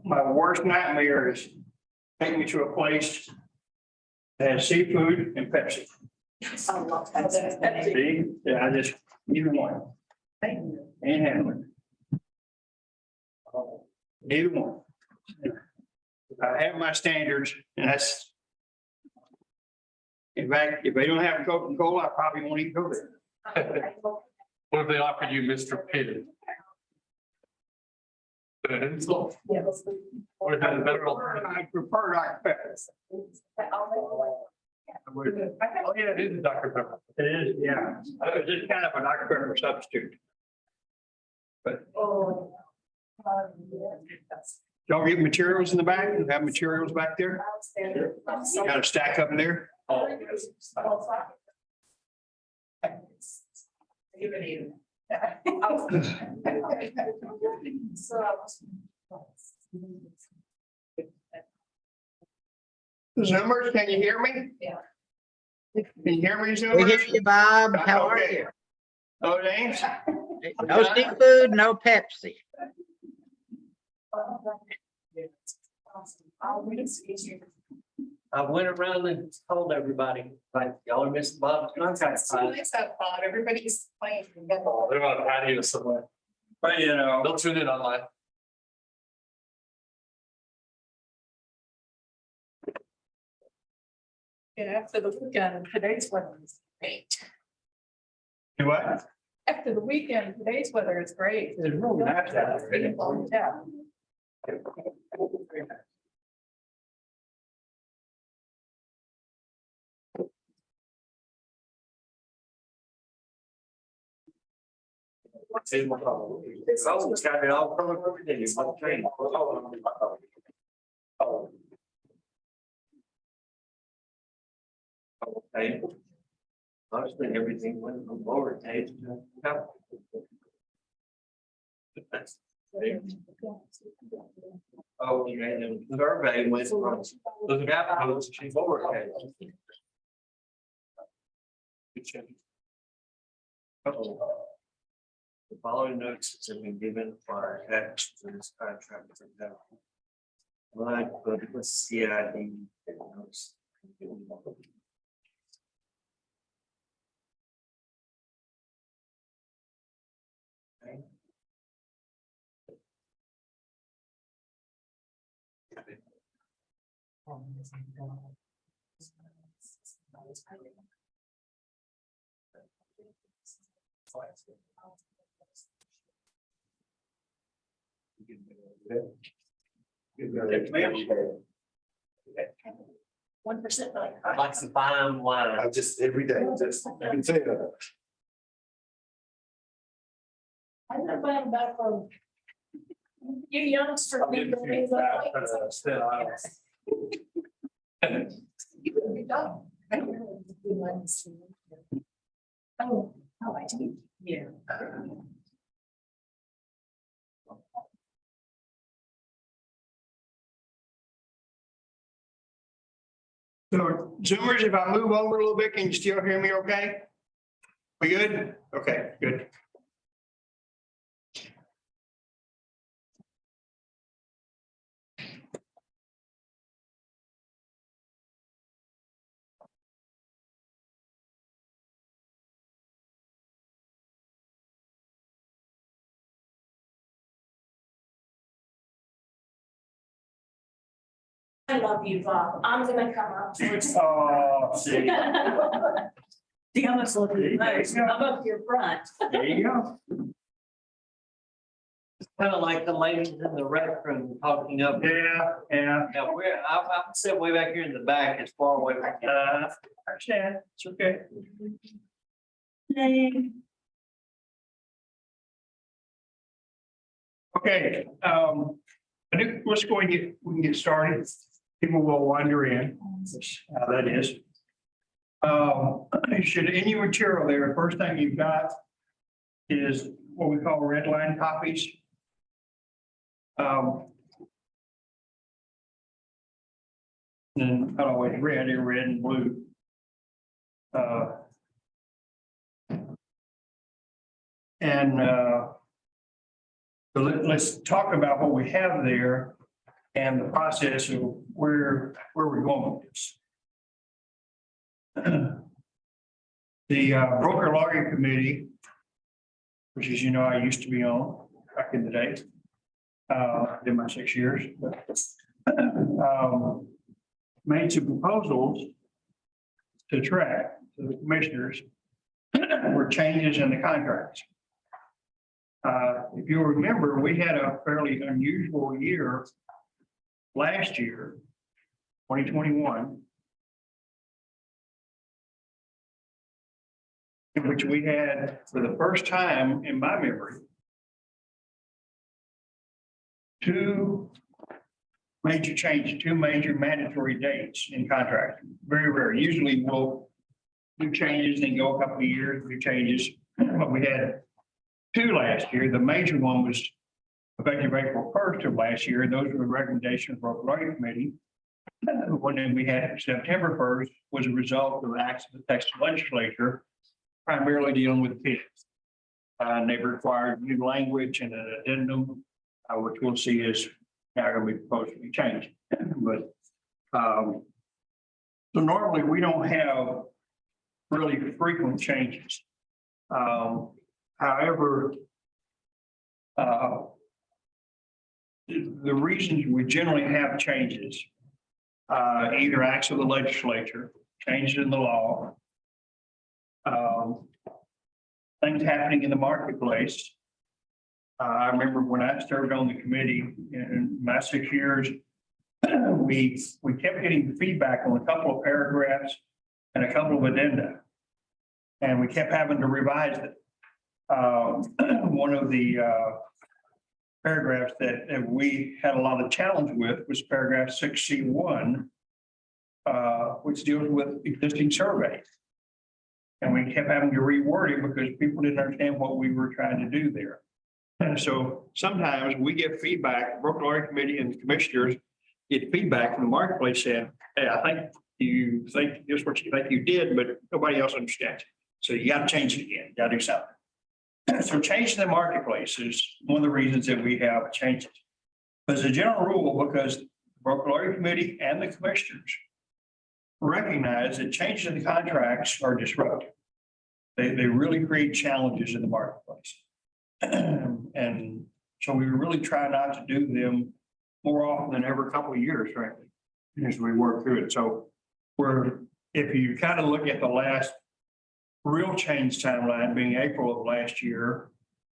My worst nightmare is take me to a place that has seafood and Pepsi. I love that. See, yeah, I just, either one. Ain't handling. Either one. I have my standards, and that's. In fact, if they don't have Coca-Cola, I probably won't even go there. What if they offered you Mr. Pitt? Insult. Or is that a better alternative? I prefer Dr. Pepper. Oh, yeah, it is a Dr. Pepper. It is, yeah. It's just kind of a Dr. Pepper substitute. But y'all get materials in the back? You have materials back there? Got a stack up in there? Oh, Zoomers, can you hear me? Yeah. Can you hear me, We hear Zoomers? you, Bob. How are Okay. you? Oh, James? No seafood, no Pepsi. I went around and told everybody, like, y'all are missing Bob's contract. It's too nice outside. Everybody's playing. Oh, they're on a patio somewhere. But you know, They'll tune in online. And after the weekend, today's weather is great. do what? After the weekend, today's weather is great. It's real nice out there. Yeah. It's always got it all covered every day. It's like training. Okay. Honestly, everything went from lower taste to top. Oh, yeah, and the survey went from the gap goes to lower taste. The following notices have been given for attached to this contract. But it was CID. One percent. I'd like some fine wine. I just, every day, just, I can say that. I never found back from. You youngster. I'm getting too fat, still, I don't- You would be done. Oh, how I do, yeah. So Zoomers, if I move over a little bit, can you still hear me okay? We good? Okay, good. I love you, Bob. I'm gonna come up. Oh, see, See how much love you most. I'm up here front. there you go. Kind of like the ladies in the restroom talking up. Yeah, yeah. Now, I'm sitting way back here in the back, as far away from. I understand. It's okay. Okay, I think let's go and we can get started. People will wander in. That's how that is. Should any material there, first thing you've got is what we call red line copies. And I don't know, red and blue. So let's talk about what we have there. and the process of where we're going with this. The broker lawyer committee, which as you know, I used to be on back in the day. In my 6 years, made some proposals to track to the commissioners were changes in the contracts. If you'll remember, we had a fairly unusual year last year, 2021, in which we had, for the first time in my memory, two major changes, two major mandatory dates in contract. Very rare. Usually we'll do changes and go a couple of years, do changes. But we had two last year. The major one was effective April 1st of last year. Those were the recommendations of the lawyer committee. The one that we had September 1st was a result of acts of the Texas legislature, primarily dealing with kids. They required new language and an addendum, which we'll see is now going to be proposed to be changed. But so normally we don't have really frequent changes. However, the reasons we generally have changes, either acts of the legislature, changes in the law, things happening in the marketplace. I remember when I served on the committee in my 6 years, we kept getting feedback on a couple of paragraphs and a couple of addenda. And we kept having to revise it. One of the paragraphs that we had a lot of challenge with was paragraph 6C1, which deals with existing surveys. And we kept having to reword it because people didn't understand what we were trying to do there. And so sometimes we get feedback, the broker lawyer committee and the commissioners get feedback from the marketplace saying, hey, I think you think this is what you think you did, but nobody else understands. So you got to change it again, you got to do something. So changing the marketplace is one of the reasons that we have changes. As a general rule, because the broker lawyer committee and the commissioners recognize that changes in the contracts are disruptive. They really create challenges in the marketplace. And so we really try not to do them more often than every couple of years, frankly, as we work through it. So if you kind of look at the last real change timeline being April of last year,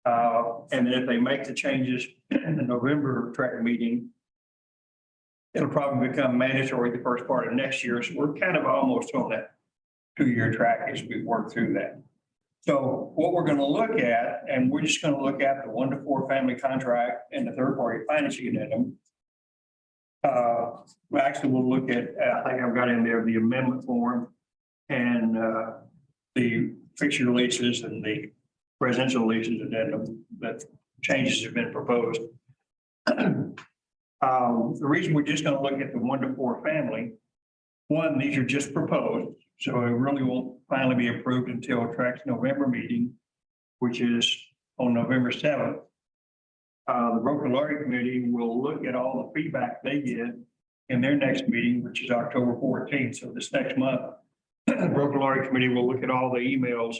and then if they make the changes in the November track meeting, it'll probably become mandatory the first part of next year. So we're kind of almost on that 2-year track as we work through that. So what we're going to look at, and we're just going to look at the 1 to 4 family contract and the third party financing addendum. Actually, we'll look at, I think I've got in there the amendment form and the fixture leases and the residential leases addendum that changes have been proposed. The reason we're just going to look at the 1 to 4 family, one, these are just proposed, so it really won't finally be approved until TRAC's November meeting, which is on November 7th. The broker lawyer committee will look at all the feedback they get in their next meeting, which is October 14th. So this next month, the broker lawyer committee will look at all the emails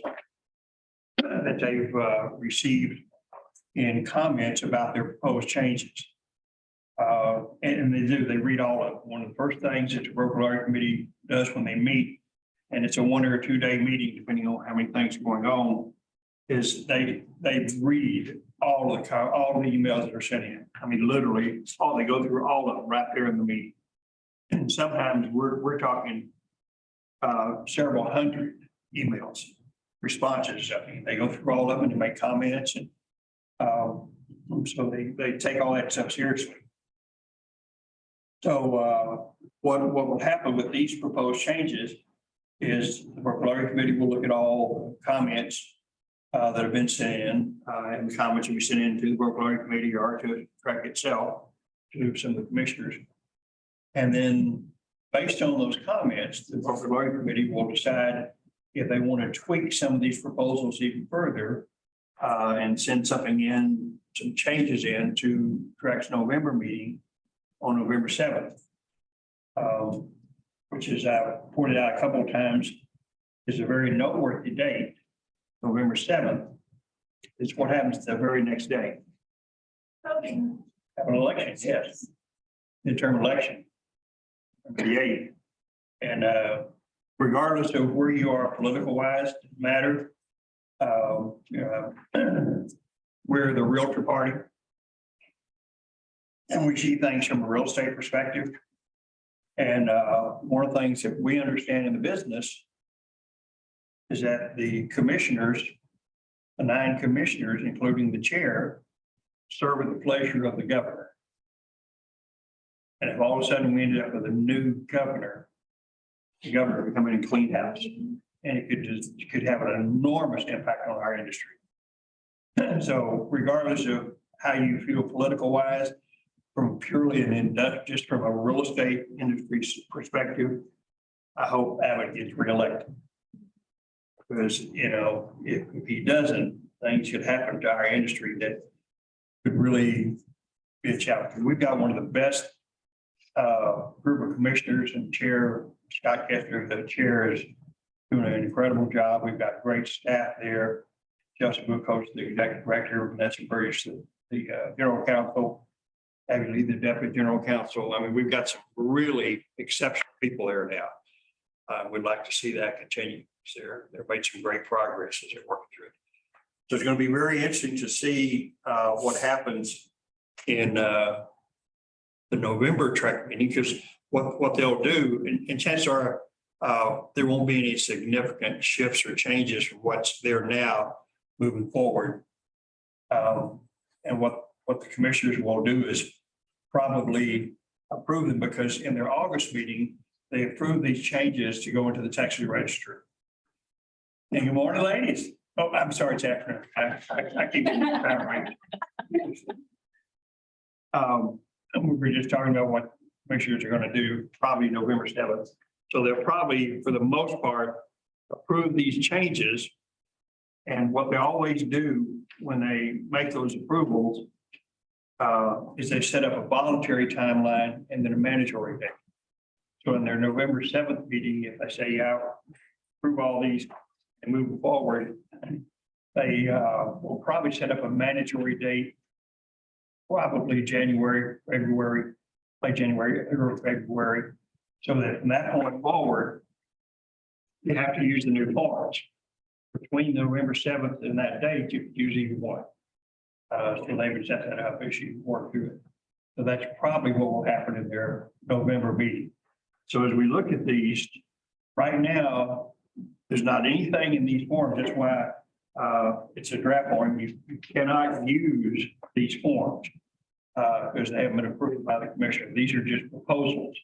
that they've received in comments about their proposed changes. And they read all of it. One of the first things that the broker lawyer committee does when they meet, and it's a 1 or 2 day meeting, depending on how many things are going on, is they read all the emails that are sent in. I mean, literally, they go through all of them right there in the meeting. And sometimes we're talking several hundred emails, responses. I mean, they go through all of them and make comments, and so they take all that stuff seriously. So what will happen with these proposed changes is the broker lawyer committee will look at all the comments that have been sent in, and the comments will be sent in to the broker lawyer committee or to TRAC itself, to some of the commissioners. And then based on those comments, the broker lawyer committee will decide if they want to tweak some of these proposals even further and send something in, some changes in to TRAC's November meeting on November 7th. Which is, I pointed out a couple of times, is a very noteworthy date. November 7th is what happens the very next day. Voting. Have an election, yes. Midterm election. The 8th. And regardless of where you are political wise, doesn't matter. We're the realtor party. And we see things from a real estate perspective. And one of the things that we understand in the business is that the commissioners, the 9 commissioners, including the chair, serve at the pleasure of the governor. And if all of a sudden we ended up with a new governor, the governor would come in and clean house, and it could have an enormous impact on our industry. So regardless of how you feel political wise, from purely just from a real estate industry perspective, I hope Abbott gets reelected. Because, if he doesn't, things could happen to our industry that could really be a challenge. We've got one of the best group of commissioners, and Chair Scott Kessler, the chair, is doing an incredible job. We've got great staff there. Justin Bookhouse, the executive director, Vanessa Burris, the general counsel, Abby Lee, the deputy general counsel. I mean, we've got some really exceptional people there now. We'd like to see that continue. They've made some great progress as they're working through it. So it's going to be very interesting to see what happens in the November track meeting, because what they'll do, and chances are there won't be any significant shifts or changes from what's there now moving forward. And what the commissioners will do is probably approve them, because in their August meeting, they approved these changes to go into the Texas Register. And good morning, ladies. Oh, I'm sorry, it's afternoon. I keep getting that right. We were just talking about what commissioners are going to do probably November 7th. So they'll probably, for the most part, approve these changes. And what they always do when they make those approvals is they set up a voluntary timeline and then a mandatory date. So in their November 7th meeting, if they say, yeah, approve all these and move forward, they will probably set up a mandatory date, probably January, February, late January, or February, so that from that point forward, you have to use the new forms. Between November 7th and that date, you could use either one. So they would set that up as you work through it. So that's probably what will happen in their November meeting. So as we look at these, right now, there's not anything in these forms. That's why it's a draft form. You cannot use these forms because they haven't been approved by the commissioner. These are just proposals.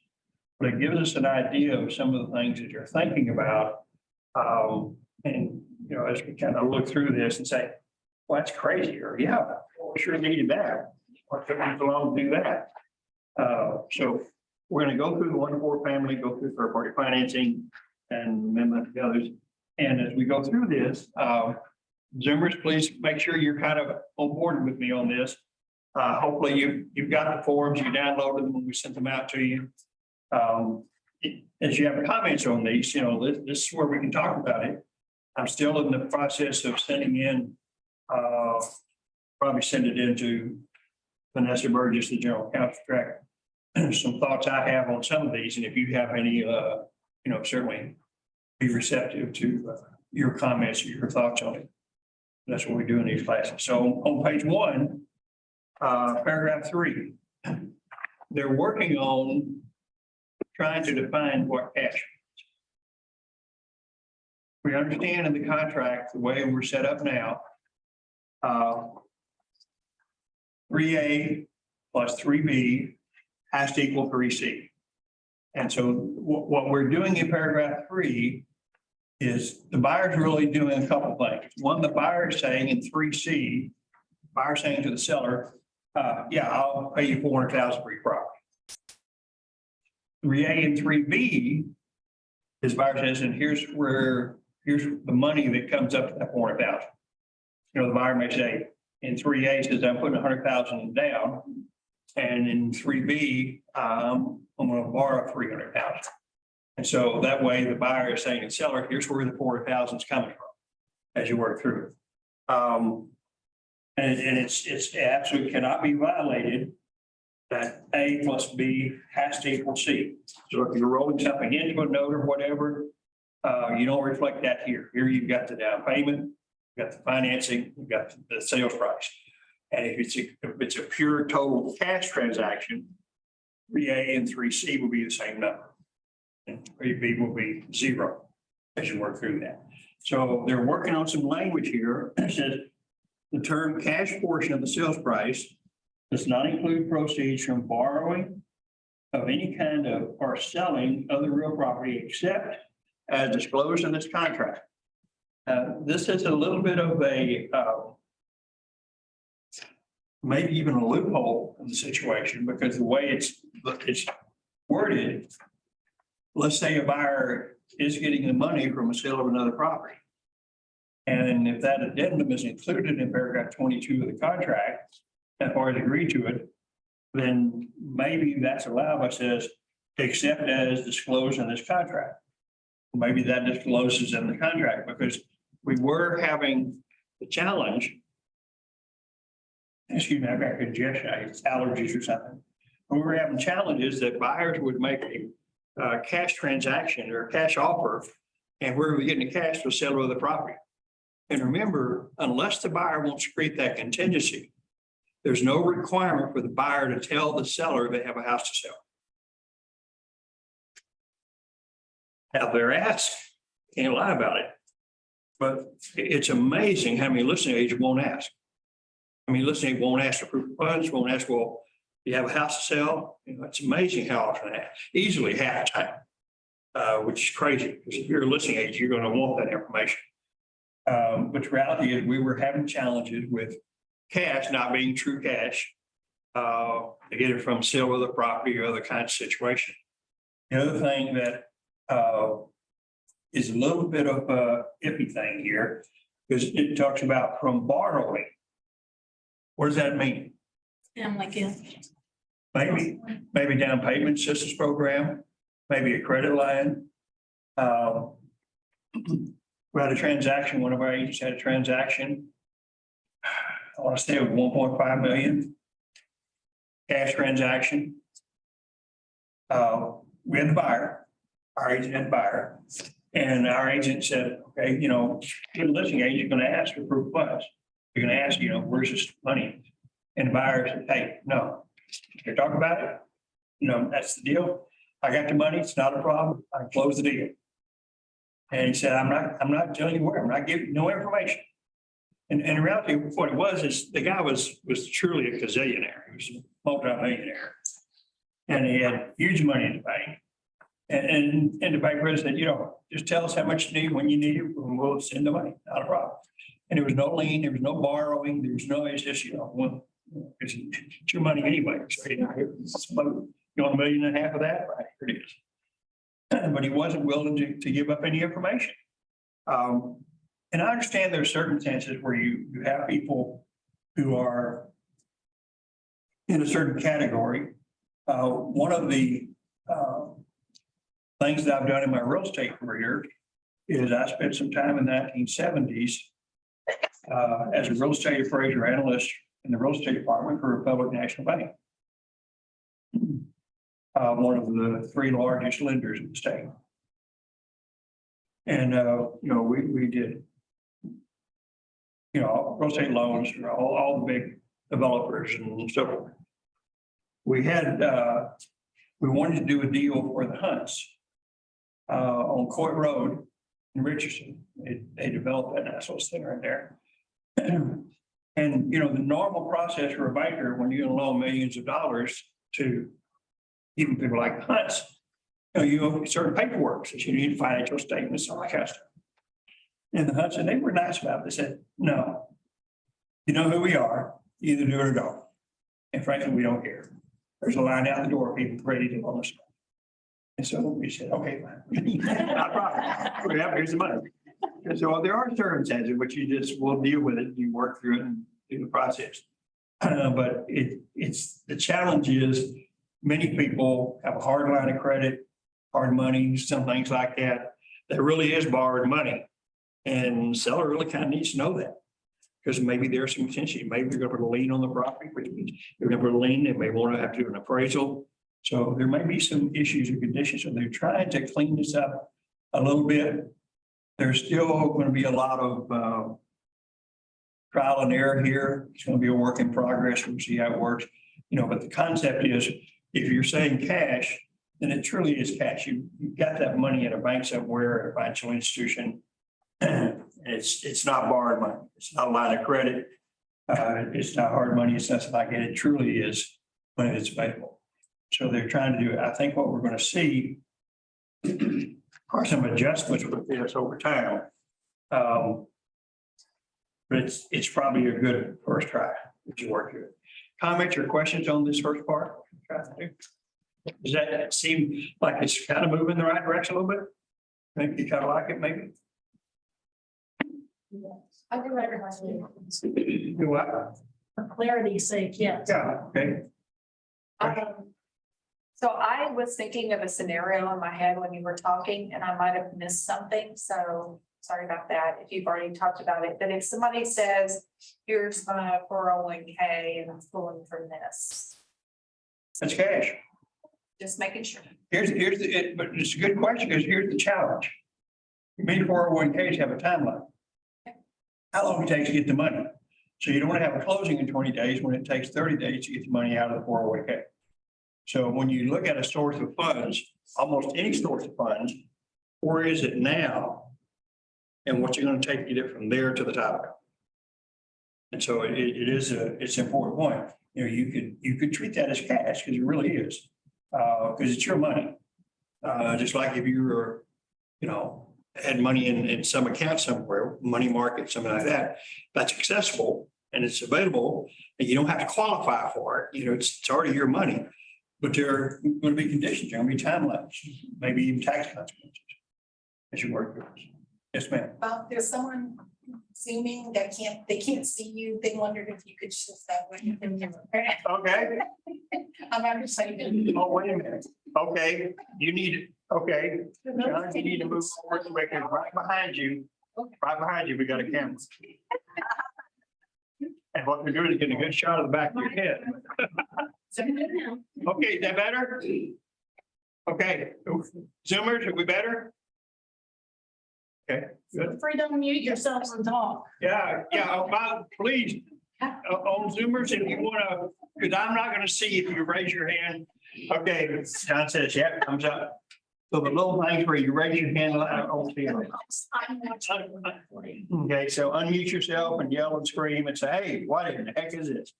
But it gives us an idea of some of the things that you're thinking about. And, as we kind of look through this and say, well, that's crazy, or yeah, we sure needed that. Or took me so long to do that. So we're going to go through the 1-4 family, go through third party financing and amendment to the others. And as we go through this, Zoomers, please make sure you're kind of on board with me on this. Hopefully you've got the forms, you downloaded them when we sent them out to you. As you have comments on these, this is where we can talk about it. I'm still in the process of sending in, probably send it into Vanessa Burgess, the general counsel, track some thoughts I have on some of these. And if you have any, certainly be receptive to your comments or your thoughts on it. That's what we do in these classes. So on page 1, paragraph 3, they're working on trying to define what cash means. We understand in the contract, the way we're set up now, 3A plus 3B has to equal 3C. And so what we're doing in paragraph 3 is the buyer's really doing a couple of things. One, the buyer is saying in 3C, buyer saying to the seller, yeah, I'll pay you $400,000 for your property. 3A and 3B, his buyer says, and here's the money that comes up to that $400,000. The buyer may say, in 3A says, I'm putting $100,000 down. And in 3B, I'm going to borrow 300,000. And so that way the buyer is saying to the seller, here's where the 400,000 is coming from as you work through it. And it's absolutely cannot be violated that A plus B has to equal C. So if you're rolling something into a note or whatever, you don't reflect that here. Here you've got the down payment, you've got the financing, you've got the sales price. And if it's a pure total cash transaction, 3A and 3C will be the same number. And 3B will be 0 as you work through that. So they're working on some language here that says the term cash portion of the sales price does not include proceeds from borrowing of any kind of or selling of the real property except as disclosed in this contract. This is a little bit of a maybe even a loophole in the situation because the way it's worded, let's say a buyer is getting the money from a sale of another property. And if that addendum is included in paragraph 22 of the contract, as far as agreed to it, then maybe that's allowed by says, except as disclosed in this contract. Maybe that discloses in the contract because we were having the challenge. Excuse me, I've got congestion, it's allergies or something. We were having challenges that buyers would make a cash transaction or a cash offer, and where we getting the cash to sell of the property. And remember, unless the buyer wants to create that contingency, there's no requirement for the buyer to tell the seller they have a house to sell. Now they're asked, can't lie about it, but it's amazing how many listing agents won't ask. I mean, listing agent won't ask for proof of funds, won't ask, well, do you have a house to sell? You know, it's amazing how often they ask, easily half the time, which is crazy because if you're a listing agent, you're going to want that information. But the reality is we were having challenges with cash not being true cash to get it from sale of the property or other kinds of situation. The other thing that is a little bit of a iffy thing here is it talks about from borrowing. What does that mean? And like, yeah. Maybe down payment assistance program, maybe a credit line. We had a transaction, one of our agents had a transaction. I want to say of 1.5 million cash transaction. We had the buyer, our agent had the buyer, and our agent said, okay, you know, the listing agent is going to ask for proof of funds. You're going to ask, you know, where's this money? And the buyer said, hey, no, you're talking about it. No, that's the deal. I got the money. It's not a problem. I can close the deal. And he said, I'm not telling you where. I'm not giving you no information. And in reality, what it was is the guy was truly a gazillionaire. He was a multi-millionaire. And he had huge money in the bank. And the bank president said, you know, just tell us how much you need when you need it, and we'll send the money. Not a problem. And there was no lien, there was no borrowing, there was no, it's just, you know, well, it's your money anyway. So, you know, you want $1.5 million of that? Right, here it is. But he wasn't willing to give up any information. And I understand there are circumstances where you have people who are in a certain category. One of the things that I've done in my real estate career is I spent some time in the 1970s as a real estate appraiser analyst in the real estate department for Republic National Bank. One of the 3 largest lenders in the state. And, you know, we did, you know, real estate loans, all the big developers and so forth. We had, we wanted to do a deal for the Hunts on Coit Road in Richardson. They developed that nice little thing right there. And, you know, the normal process for a banker when you loan millions of dollars to even people like the Hunts, you know, you have certain paperwork that you need financial statements, all that kind of stuff. And the Hunts, and they were nice about it. They said, no, you know who we are, either do it or don't. And frankly, we don't care. There's a line out the door, people ready to loan us. And so we said, okay, fine. Not a problem. Here's the money. And so there are circumstances in which you just will deal with it, you work through it and do the process. But it's, the challenge is many people have a hard line of credit, hard money, some things like that. That really is borrowed money. And seller really kind of needs to know that. Because maybe there's some tension, maybe they're gonna put a lien on the property, which means they're gonna put a lien, they may want to have to do an appraisal. So there may be some issues and conditions, so they're trying to clean this up a little bit. There's still going to be a lot of trial and error here. It's going to be a work in progress. We'll see how it works. You know, but the concept is, if you're saying cash, then it truly is cash. You've got that money in a bank somewhere, a financial institution. And it's not borrowed money. It's not a line of credit. It's not hard money. It's nothing like it. It truly is money that's available. So they're trying to do it. I think what we're going to see are some adjustments with this over time. But it's probably a good first try that you work through it. Comments or questions on this first part? Does that seem like it's kind of moving in the right direction a little bit? Think you kind of like it, maybe? I do everything. Do what? For clarity's sake, yes. Yeah, okay. So I was thinking of a scenario in my head when you were talking and I might have missed something. So sorry about that if you've already talked about it. But if somebody says, here's my 401k and I'm pulling from this, That's cash. just making sure. But it's a good question because here's the challenge. Many 401ks have a timeline. How long it takes to get the money. So you don't want to have a closing in 20 days when it takes 30 days to get the money out of the 401k. So when you look at a source of funds, almost any source of funds, where is it now? And what you're going to take to get it from there to the top. And so it's an important point. You know, you could treat that as cash because it really is. Because it's your money. Just like if you were, you know, had money in some account somewhere, money market, something like that, that's accessible and it's available and you don't have to qualify for it. You know, it's already your money. But there are going to be conditions, there are going to be timelines, maybe even tax consequences as you work through this. Yes, ma'am. There's someone zooming that they can't see you. They wondered if you could shift that way. Okay. I'm just saying. Oh, wait a minute. Okay, you need, okay. John, you need to move forward because right behind you, we got a camera. And what we're doing is getting a good shot of the back of your head. Okay, is that better? Okay, Zoomers, are we better? Okay, good. Feel free to unmute yourselves and talk. Yeah, please, on Zoomers, if you want to, because I'm not going to see if you raise your hand. Okay, John says, yeah, thumbs up. So the little things where you raise your hand, I don't see them. Okay, so unmute yourself and yell and scream and say, hey, what in the heck is this?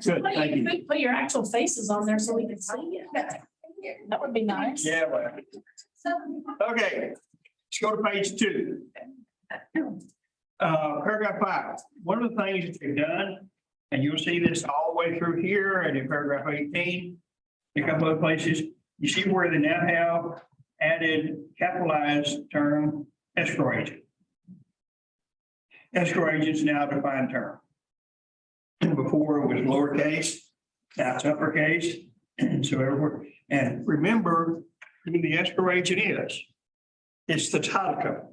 Good, thank you. Put your actual faces on there so we can see it. That would be nice. Yeah, well. Okay, let's go to page 2. Paragraph 5. One of the things that they've done, and you'll see this all the way through here and in paragraph 18, a couple of places, you see where they now have added capitalized term escrow agent. Escrow agent is now a defined term. Before it was lowercase, now it's uppercase, and so everywhere. And remember who the escrow agent is. It's the title company.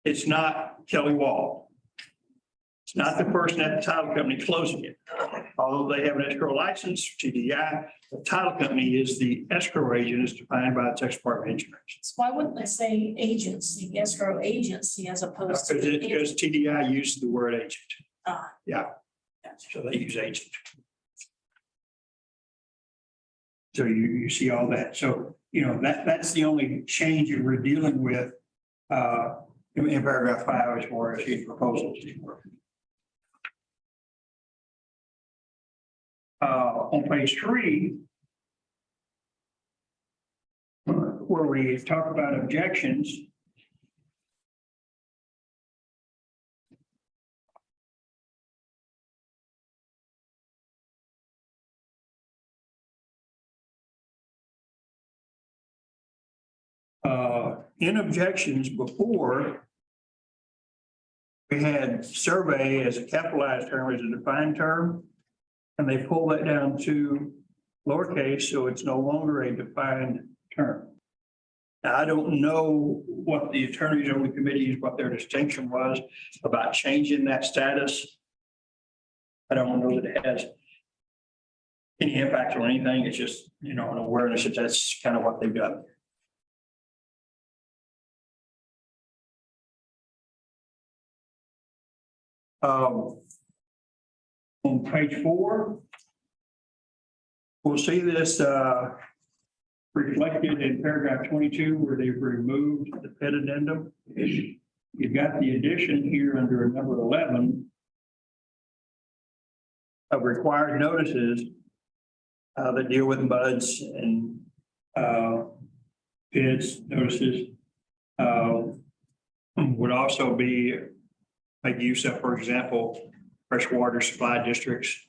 It's not Kelly Wall. It's not the person at the title company closing it. Although they have an escrow license, TDI, the title company is the escrow agent is defined by the Texas Department of Insurance. So why wouldn't they say agency, escrow agency as opposed to? Because TDI used the word agent. Yeah, Gotcha. so they use agent. So you see all that. So, you know, that's the only change that we're dealing with in paragraph 5 as far as his proposals. On page 3, where we talk about objections. In objections before, we had survey as a capitalized term, as a defined term. And they pulled that down to lowercase, so it's no longer a defined term. Now, I don't know what the attorneys on the committees, what their distinction was about changing that status. I don't know that it has any impact or anything. It's just, an awareness that that's kind of what they've done. On page 4, we'll see this reflected in paragraph 22 where they've removed the PID addendum. You've got the addition here under number 11 of required notices that deal with MUDs and PIDs notices would also be make use of, for example, freshwater supply districts,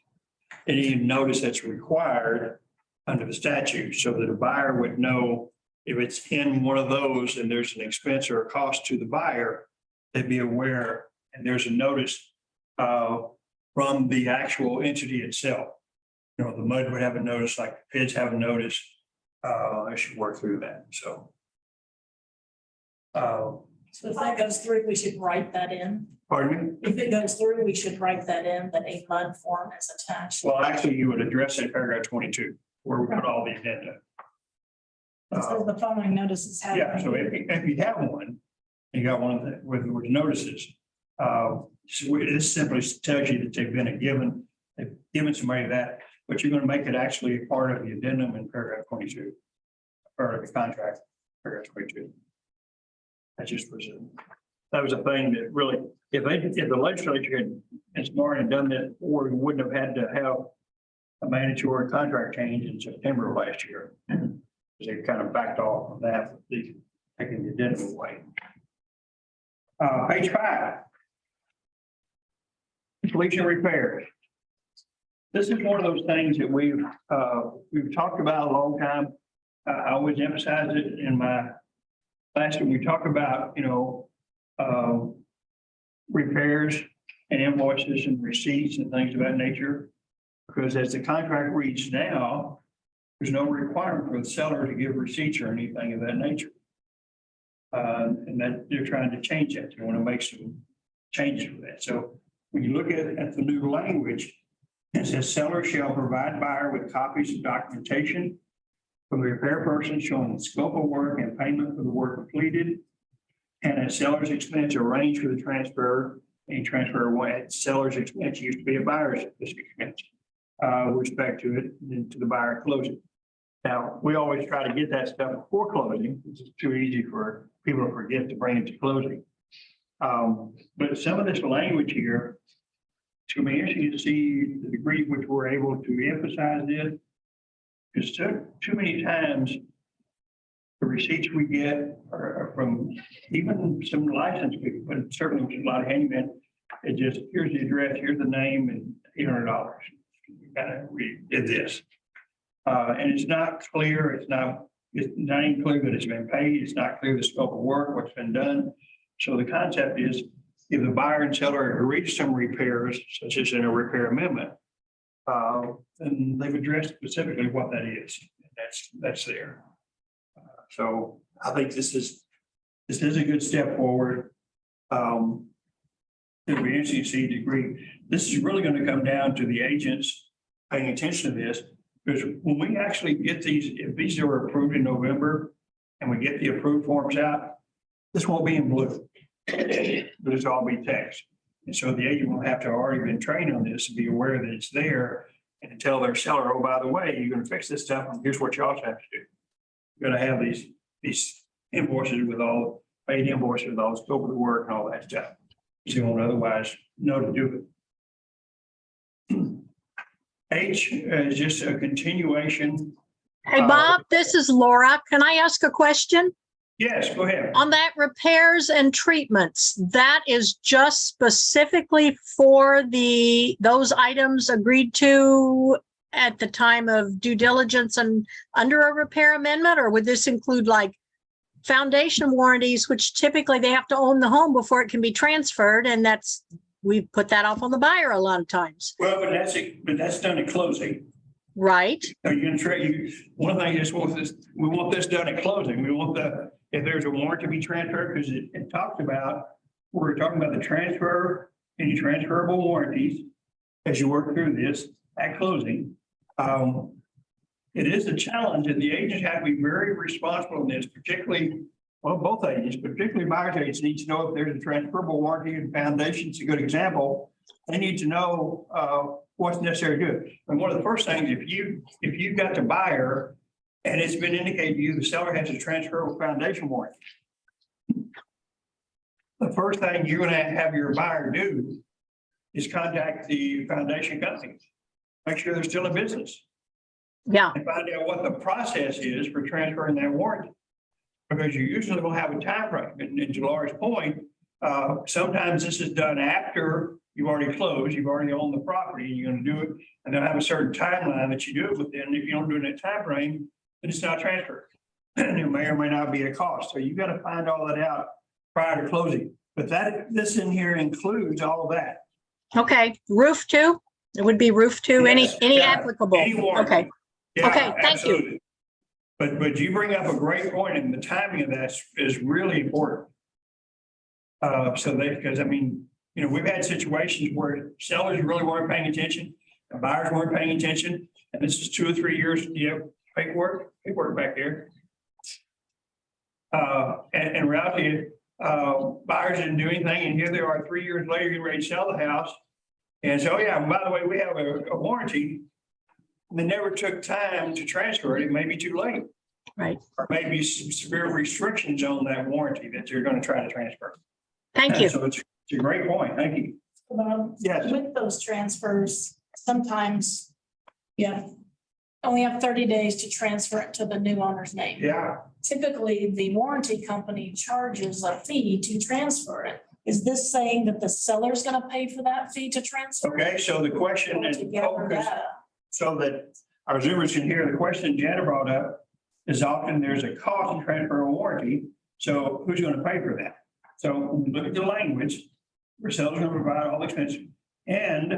any notice that's required under the statute, so that a buyer would know if it's in one of those and there's an expense or a cost to the buyer, they'd be aware, and there's a notice from the actual entity itself. The MUD would have a notice, like the PIDs have a notice. I should work through that, so. So if that goes through, we should write that in. Pardon me? If it goes through, we should write that in, that a MUD form is attached. Well, actually, you would address it in paragraph 22, where we put all the addenda. It says the following notices have. Yeah, so if you have one, you got one that with notices, this simply tells you that they've given somebody that, but you're gonna make it actually a part of the addendum in paragraph 22, part of the contract, paragraph 22. That just was that was a thing that really, if the legislature had smart and done that, or we wouldn't have had to have a mandatory contract change in September of last year. They kind of backed off of that, taking the addendum away. Page 5. Completion repairs. This is one of those things that we've talked about a long time. I always emphasize it in my class when we talk about, repairs and invoices and receipts and things of that nature. Because as the contract reads now, there's no requirement for the seller to give receipts or anything of that nature. And that they're trying to change that. They want to make some changes with that. So when you look at the new language, it says seller shall provide buyer with copies of documentation from the repair person showing the scope of work and payment for the work completed. And at seller's expense arranged for the transfer, any transfer away at seller's expense used to be a buyer's expense. With respect to it and to the buyer closing. Now, we always try to get that stuff before closing. It's too easy for people to forget to bring it to closing. But some of this language here, it's going to be interesting to see the degree which we're able to emphasize this. Because too many times the receipts we get are from even some licensed people, but certainly a lot of handymen. It just, here's the address, here's the name, and $800. We did this. And it's not clear, it's not even clear that it's been paid, it's not clear the scope of work, what's been done. So the concept is, if the buyer and seller agree to some repairs, such as in a repair amendment, then they've addressed specifically what that is. That's there. So I think this is a good step forward. It'll be interesting to see the degree. This is really going to come down to the agents paying attention to this, because when we actually get these, if these are approved in November and we get the approved forms out, this won't be in blue, but it's all be text. And so the agent will have to already been trained on this and be aware that it's there and to tell their seller, oh, by the way, you're going to fix this stuff and here's what you also have to do. You're going to have these invoices with all paid invoices with all the scope of the work and all that stuff. You won't otherwise know to do it. H is just a continuation. Hey, Bob, this is Laura. Can I ask a question? Yes, go ahead. On that repairs and treatments, that is just specifically for those items agreed to at the time of due diligence and under a repair amendment, or would this include like foundation warranties, which typically they have to own the home before it can be transferred. And we put that off on the buyer a lot of times, Well, but that's done at closing. right? Are you gonna try, one thing is we want this done at closing. We want if there's a warrant to be transferred, because it talks about, we're talking about the transfer, any transferable warranties as you work through this at closing. It is a challenge, and the agents have to be very responsible in this, particularly, well, both agents, particularly buyer's agents need to know if there's a transferable warranty, and foundation's a good example. They need to know what's necessary to do it. And one of the first things, if you've got the buyer and it's been indicated to you, the seller has a transferable foundation warranty. The first thing you're gonna have your buyer do is contact the foundation company. Make sure they're still in business. Yeah, And find out what the process is for transferring that warranty. Because you usually will have a time frame. And to Laura's point, sometimes this is done after you've already closed, you've already owned the property, you're gonna do it, and they'll have a certain timeline that you do it within. If you don't do it in that time frame, then it's not transferred. And there may or may not be a cost. So you gotta find all that out prior to closing. But this in here includes all of that. okay, roof too? It would be roof too, any Yes, yeah, applicable? any warranty. Okay, Yeah, Okay, thank you. absolutely. But you bring up a great point, and the timing of that is really important. Because I mean, we've had situations where sellers really weren't paying attention, and buyers weren't paying attention, and this is 2 or 3 years, paperwork back there. And reality, buyers didn't do anything, and here they are 3 years later, getting ready to sell the house. And so, yeah, and by the way, we have a warranty. They never took time to transfer it. It may be too late. right. Or maybe some severe restrictions on that warranty that you're going to try to transfer. Thank you. So it's a great point. Thank you. Yes. With those transfers, sometimes, only have 30 days to transfer it to the new owner's name. Yeah. Typically, the warranty company charges a fee to transfer it. Is this saying that the seller's gonna pay for that fee to transfer? Okay. So the question is, To gather data. so that our Zoomers can hear the question Jana brought up is often there's a cost to transfer a warranty. So who's going to pay for that? So when we look at the language, the seller's going to provide all the expenses and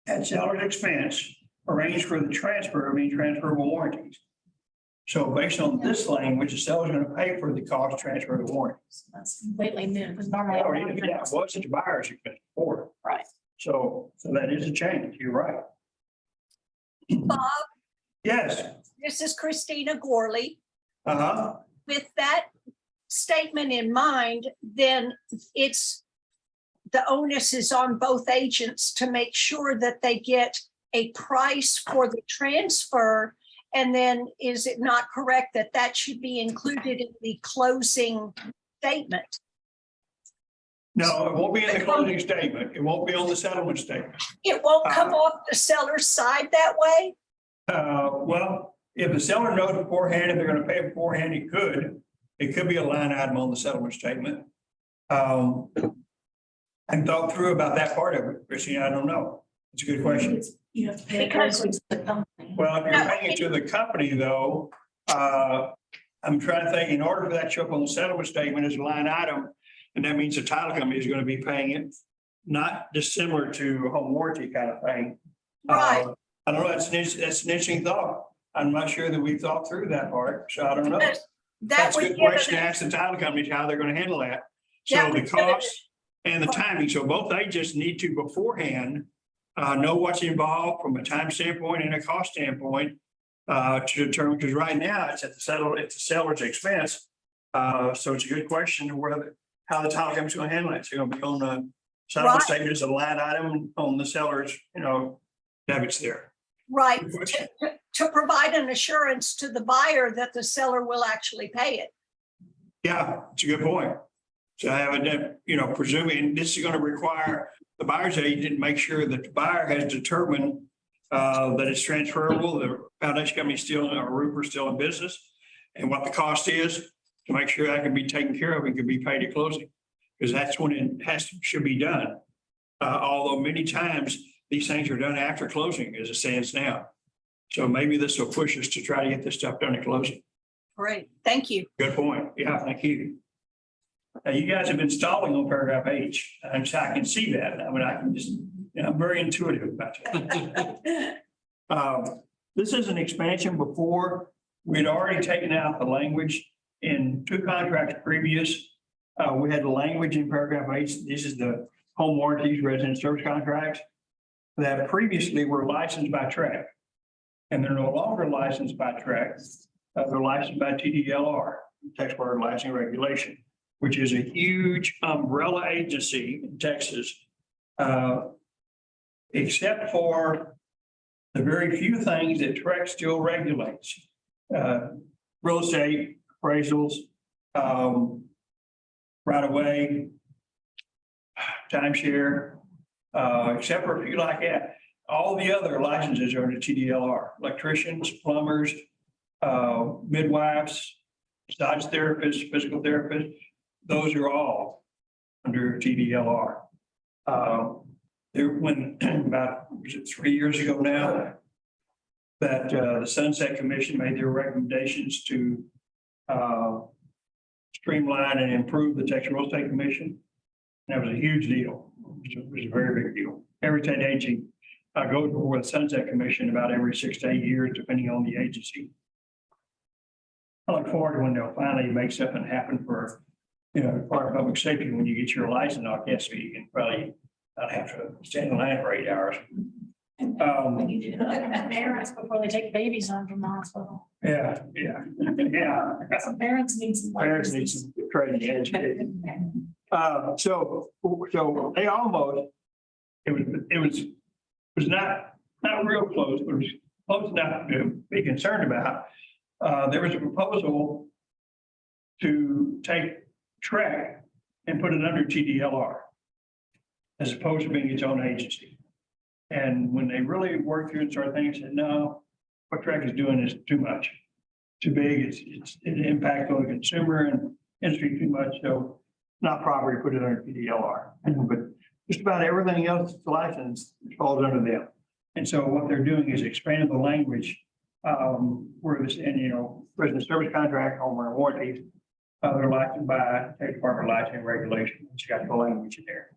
at seller's expense, arrange for the transfer of any transferable warranties. So based on this language, the seller's going to pay for the cost to transfer the warranty. That's completely new, because normally. Yeah, it was such a buyer's expense before. Right. So that is a change. You're right. Bob, Yes. this is Christina Gorley. Uh-huh. With that statement in mind, then the onus is on both agents to make sure that they get a price for the transfer. And then is it not correct that that should be included in the closing statement? No, it won't be in the closing statement. It won't be on the settlement statement. It won't come off the seller's side that way? Well, if the seller knows beforehand, if they're gonna pay it beforehand, it could be a line item on the settlement statement. And thought through about that part of it, Christine, I don't know. It's a good question. You have to pay Because- to the company. Well, if you're paying it to the company though, I'm trying to think, in order for that to show up on the settlement statement as a line item, and that means the title company is gonna be paying it, not dissimilar to a home warranty kind of thing. Right. I don't know, that's an interesting thought. I'm not sure that we thought through that part, so I don't know. That That's a would good give question to it, ask the title companies, how they're gonna handle that. So That the would give it- cost and the timing, so both agents need to beforehand know what's involved from a time standpoint and a cost standpoint to determine, because right now it's at the seller's expense. So it's a good question to whether, how the title company's gonna handle it. It's gonna be on the settlement Right. statement as a line item on the seller's, debits there. right, Good question. to provide an assurance to the buyer that the seller will actually pay it. Yeah, it's a good point. So I have a, presuming this is going to require the buyer's agent to make sure that the buyer has determined that it's transferable, the foundation company still, or roofer still in business, and what the cost is to make sure that can be taken care of and can be paid at closing. Because that's when it should be done. Although many times these things are done after closing as it stands now. So maybe this will push us to try to get this stuff done at closing. Great, thank you. Good point. Yeah, thank you. Now, you guys have been stalling on paragraph H. I can see that. I mean, I can just, I'm very intuitive about that. This is an expansion. Before, we'd already taken out the language in 2 contracts previous. We had the language in paragraph H. This is the home warranties, resident service contracts that previously were licensed by TREC. And they're no longer licensed by TREC. They're licensed by TDLR, Texas Water Licensing Regulation, which is a huge umbrella agency in Texas. Except for the very few things that TREC still regulates. Real estate, appraisals, right away, timeshare, except for a few like that. All the other licenses are under TDLR, electricians, plumbers, midwives, massage therapists, physical therapists. Those are all under TDLR. When about, was it 3 years ago now, that the Sunset Commission made their recommendations to streamline and improve the Texas Real Estate Commission. That was a huge deal. It was a very big deal. Every state agency goes before the Sunset Commission about every 6 to 8 years, depending on the agency. I look forward to when they'll finally make something happen for, Department of Public Safety when you get your license off, yes, so you can probably not have to stand in line for 8 hours. Parents before they take babies home from the hospital. Yeah. Some parents need some. Parents need some training and education. So they almost, it was not real close, but it was close enough to be concerned about. There was a proposal to take TREC and put it under TDLR as opposed to being its own agency. And when they really worked through and started thinking, said, no, what TREC is doing is too much, too big. It impacts on the consumer and industry too much. So not proper to put it under TDLR. But just about everything else that's licensed falls under them. And so what they're doing is expanding the language where this, and resident service contract, homeowner warranties, they're licensed by Texas Department of Licensing Regulation. It's got the language in there.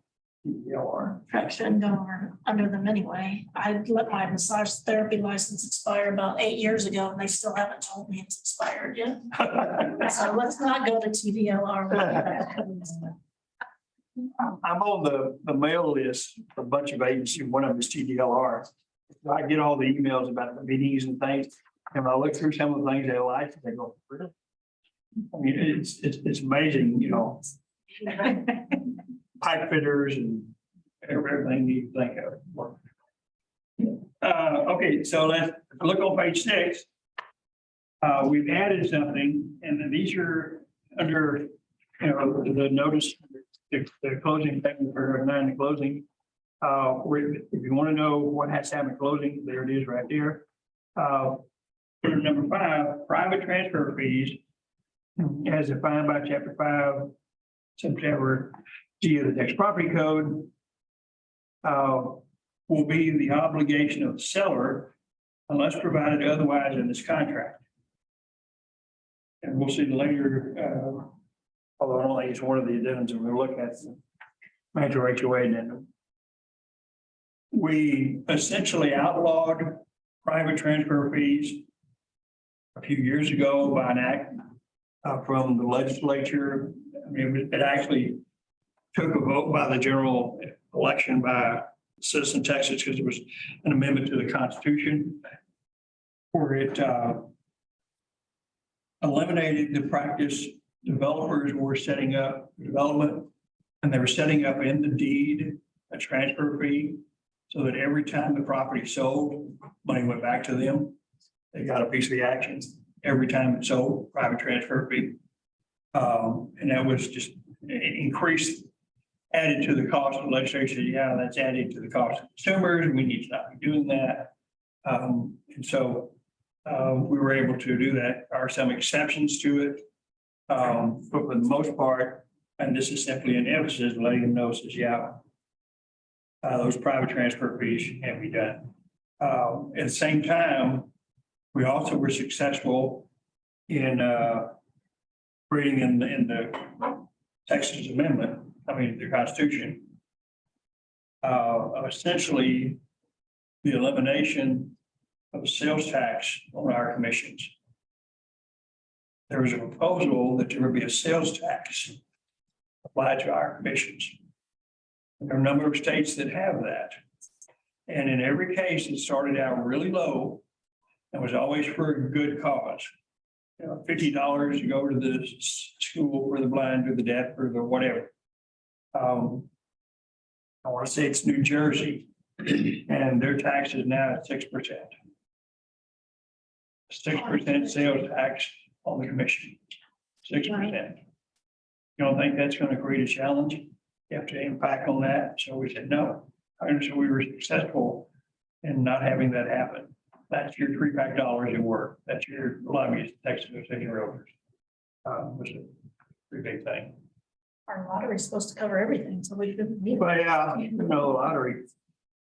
TDLR. Track shouldn't go under them anyway. I let my massage therapy license expire about 8 years ago and they still haven't told me it's expired yet. So let's not go to TDLR. I'm on the mail list for a bunch of agencies. One of them is TDLR. I get all the emails about the meetings and things. And when I look through some of the things they like, they go, really? I mean, it's amazing, pipe fitters and everything you think of. Okay, so let's look on page 6. We've added something, and then these are under, the notice, the closing statement for 9, the closing. If you want to know what has to happen in closing, there it is right there. Number 5, private transfer fees, as defined by Chapter 5, September G of the Texas Property Code, will be the obligation of the seller unless provided otherwise in this contract. And we'll see later, although I don't think it's one of the addendums we're going to look at, major HOA addendum. We essentially outlawed private transfer fees a few years ago by an act from the legislature. I mean, it actually took a vote by the general election by Citizen Texas because it was an amendment to the Constitution where it eliminated the practice. Developers were setting up development and they were setting up in the deed a transfer fee so that every time the property sold, money went back to them. They got a piece of the action every time it sold, private transfer fee. And that was just increased, added to the cost of the legislation. Yeah, that's added to the cost of consumers. We need to not be doing that. And so we were able to do that. There are some exceptions to it. But for the most part, and this is simply an emphasis, letting them know, says, yeah, those private transfer fees can't be done. At the same time, we also were successful in reading in the Texas Amendment, the Constitution, essentially the elimination of sales tax on our commissions. There was a proposal that there would be a sales tax applied to our commissions. There are a number of states that have that. And in every case, it started out really low and was always for a good cause. $50 to go to the school for the blind or the deaf or the whatever. I want to say it's New Jersey and their tax is now at 6%. 6% sales tax on the commission, 6%. You don't think that's going to create a challenge? You have to impact on that. So we said no. And so we were successful in not having that happen. That's your $3 dollars at work. That's your lobbyist, Texas City Realtors. Was a pretty big thing. Our lottery's supposed to cover everything, so we shouldn't need. But yeah, lottery.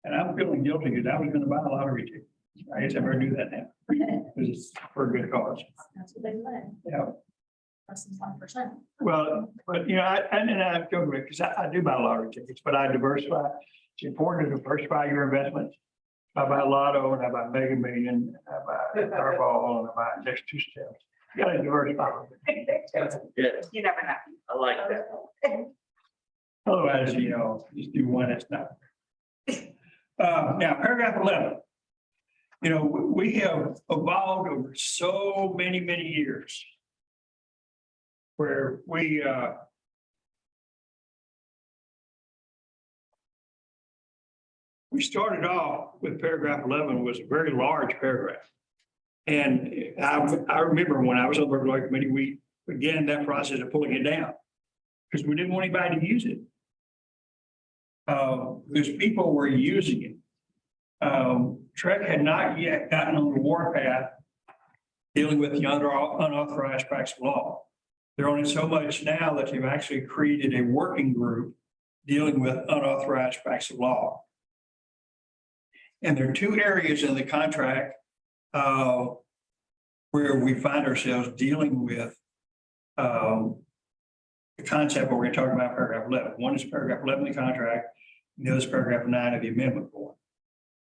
And I'm feeling guilty because I was going to buy a lottery ticket. I guess I better do that now. Because it's for a good cause. That's what they say, Yeah. less than 1%. Well, but I go to it because I do buy lottery tickets, but I diversify. It's important to diversify your investments. I buy Lotto and I buy Mega Million, I buy Powerball and I buy next two steps. You gotta diversify. Yeah, You never know. I like that. Otherwise, just do one, that's not. Now, paragraph 11. We have evolved over so many years where we started off with paragraph 11 was a very large paragraph. And I remember when I was on the Local Law Committee, we began that process of pulling it down because we didn't want anybody to use it. Because people were using it. Trek had not yet gotten on the warpath dealing with the unauthorized practice of law. They're on it so much now that they've actually created a working group dealing with unauthorized practice of law. And there are two areas in the contract where we find ourselves dealing with the concept what we're going to talk about paragraph 11. One is paragraph 11 of the contract, and the other is paragraph 9 of the amendment form.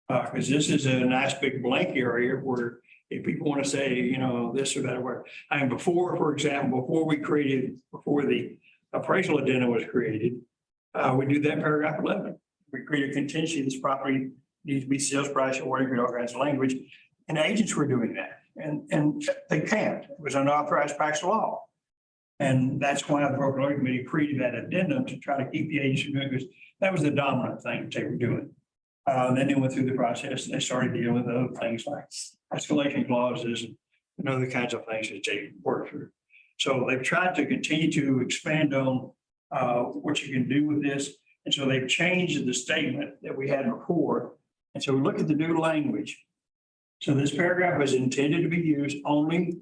Because this is a nice big blank area where if people want to say, this or that, or whatever. Before, for example, before the appraisal addendum was created, we do that paragraph 11. We create a contingency, this property needs to be sales price or whatever, all kinds of language. And agents were doing that. And they can't. It was unauthorized practice of law. And that's why the Broker Lawyer Committee created that addendum to try to keep the agents from doing it, because that was the dominant thing they were doing. Then they went through the process and they started dealing with other things like escalation clauses and other kinds of things that they work through. So they've tried to continue to expand on what you can do with this. And so they've changed the statement that we had before. And so we look at the new language. So this paragraph is intended to be used only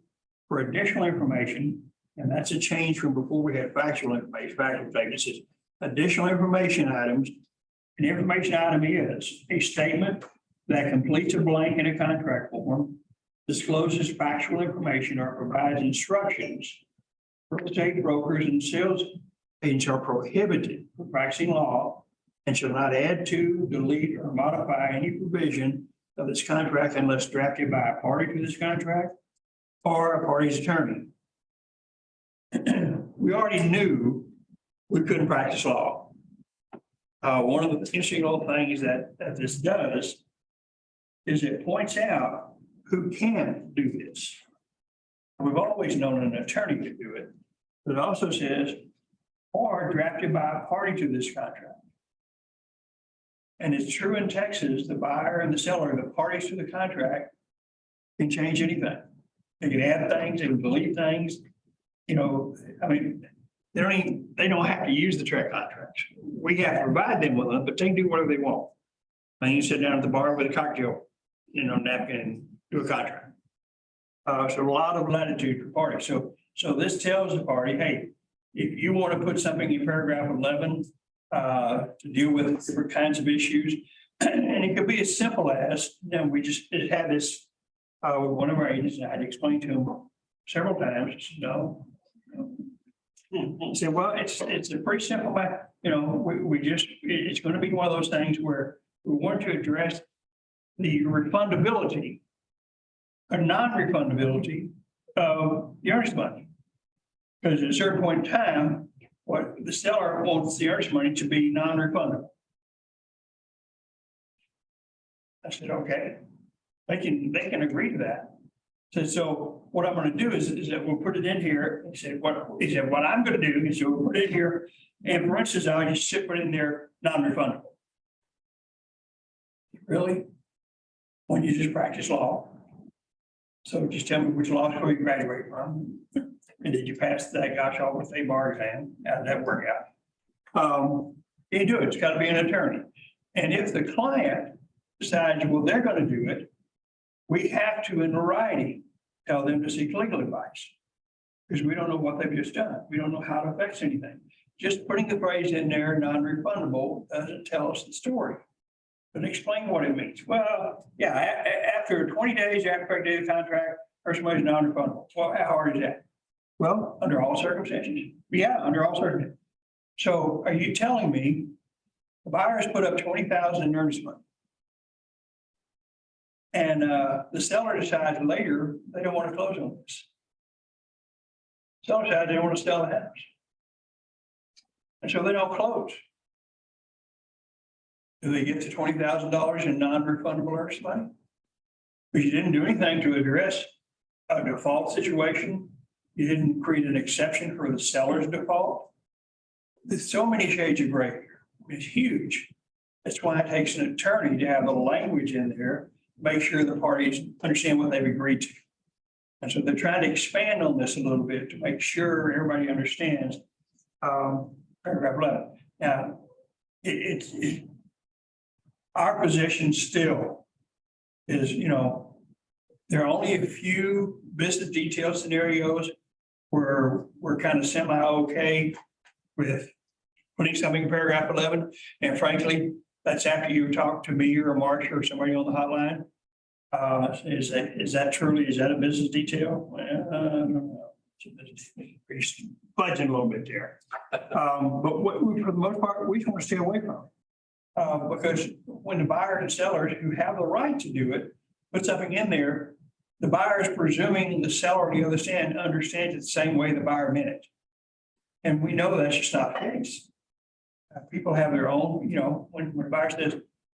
for additional information. And that's a change from before we had factual information, factual statements. It's additional information items. An information item is a statement that completes a blank in a contract form, discloses factual information, or provides instructions. Real estate brokers and sales agents are prohibited from practicing law and shall not add to, delete, or modify any provision of this contract unless drafted by a party to this contract or a party's attorney. We already knew we couldn't practice law. One of the interesting little things that this does is it points out who can do this. We've always known an attorney could do it, but it also says, or drafted by a party to this contract. And it's true in Texas, the buyer and the seller, the parties to the contract can change anything. They can add things, they can delete things. They don't have to use the track contracts. We have to provide them with them, but they can do whatever they want. And you sit down at the bar with a cocktail, napkin and do a contract. So a lot of latitude for parties. So this tells the party, hey, if you want to put something in paragraph 11 to deal with different kinds of issues, and it could be as simple as, we just had this with one of our agents, and I had to explain to him several times. I said, no. He said, well, it's a pretty simple matter. You know, it's going to be one of those things where we want to address the refundability or non-refundability of the earnest money. Because at a certain point in time, what the seller wants the earnest money to be non-refundable. I said, okay, they can agree to that. So what I'm going to do is that we'll put it in here. He said, what I'm going to do is we'll put it in here. And for instance, I'll just put it in there, non-refundable. Really? When you just practice law. So just tell me which law school you graduate from. And did you pass that gosh almighty bar exam? How did that work out? You do it. It's got to be an attorney. And if the client decides, well, they're going to do it, we have to, in writing, tell them to seek legal advice. Because we don't know what they've just done. We don't know how it affects anything. Just putting the phrase in there, non-refundable, doesn't tell us the story. But explain what it means. Well, yeah, after 20 days after a day of contract, first money is non-refundable. Well, how hard is that? Well, under all circumstances. Yeah, under all circumstances. So are you telling me the buyer has put up 20,000 in earnest money? And the seller decides later they don't want to close on this. Seller decides they want to sell the house. And so they don't close. Do they get the $20,000 in non-refundable earnest money? Because you didn't do anything to address a default situation. You didn't create an exception for the seller's default. There's so many shades of gray here. It's huge. That's why it takes an attorney to have the language in there, make sure the parties understand what they've agreed to. And so they're trying to expand on this a little bit to make sure everybody understands paragraph 11. Now, our position still is, you know, there are only a few business detail scenarios where we're kind of semi-okay with putting something in paragraph 11. And frankly, that's after you talk to me or Marcia or somebody on the hotline. Is that a business detail? Fudging a little bit there. But what we, for the most part, we want to stay away from. Because when the buyer and sellers who have the right to do it, put something in there, the buyer is presuming the seller on the other end understands it the same way the buyer meant it. And we know that's just not the case. People have their own, you know, when the buyer says,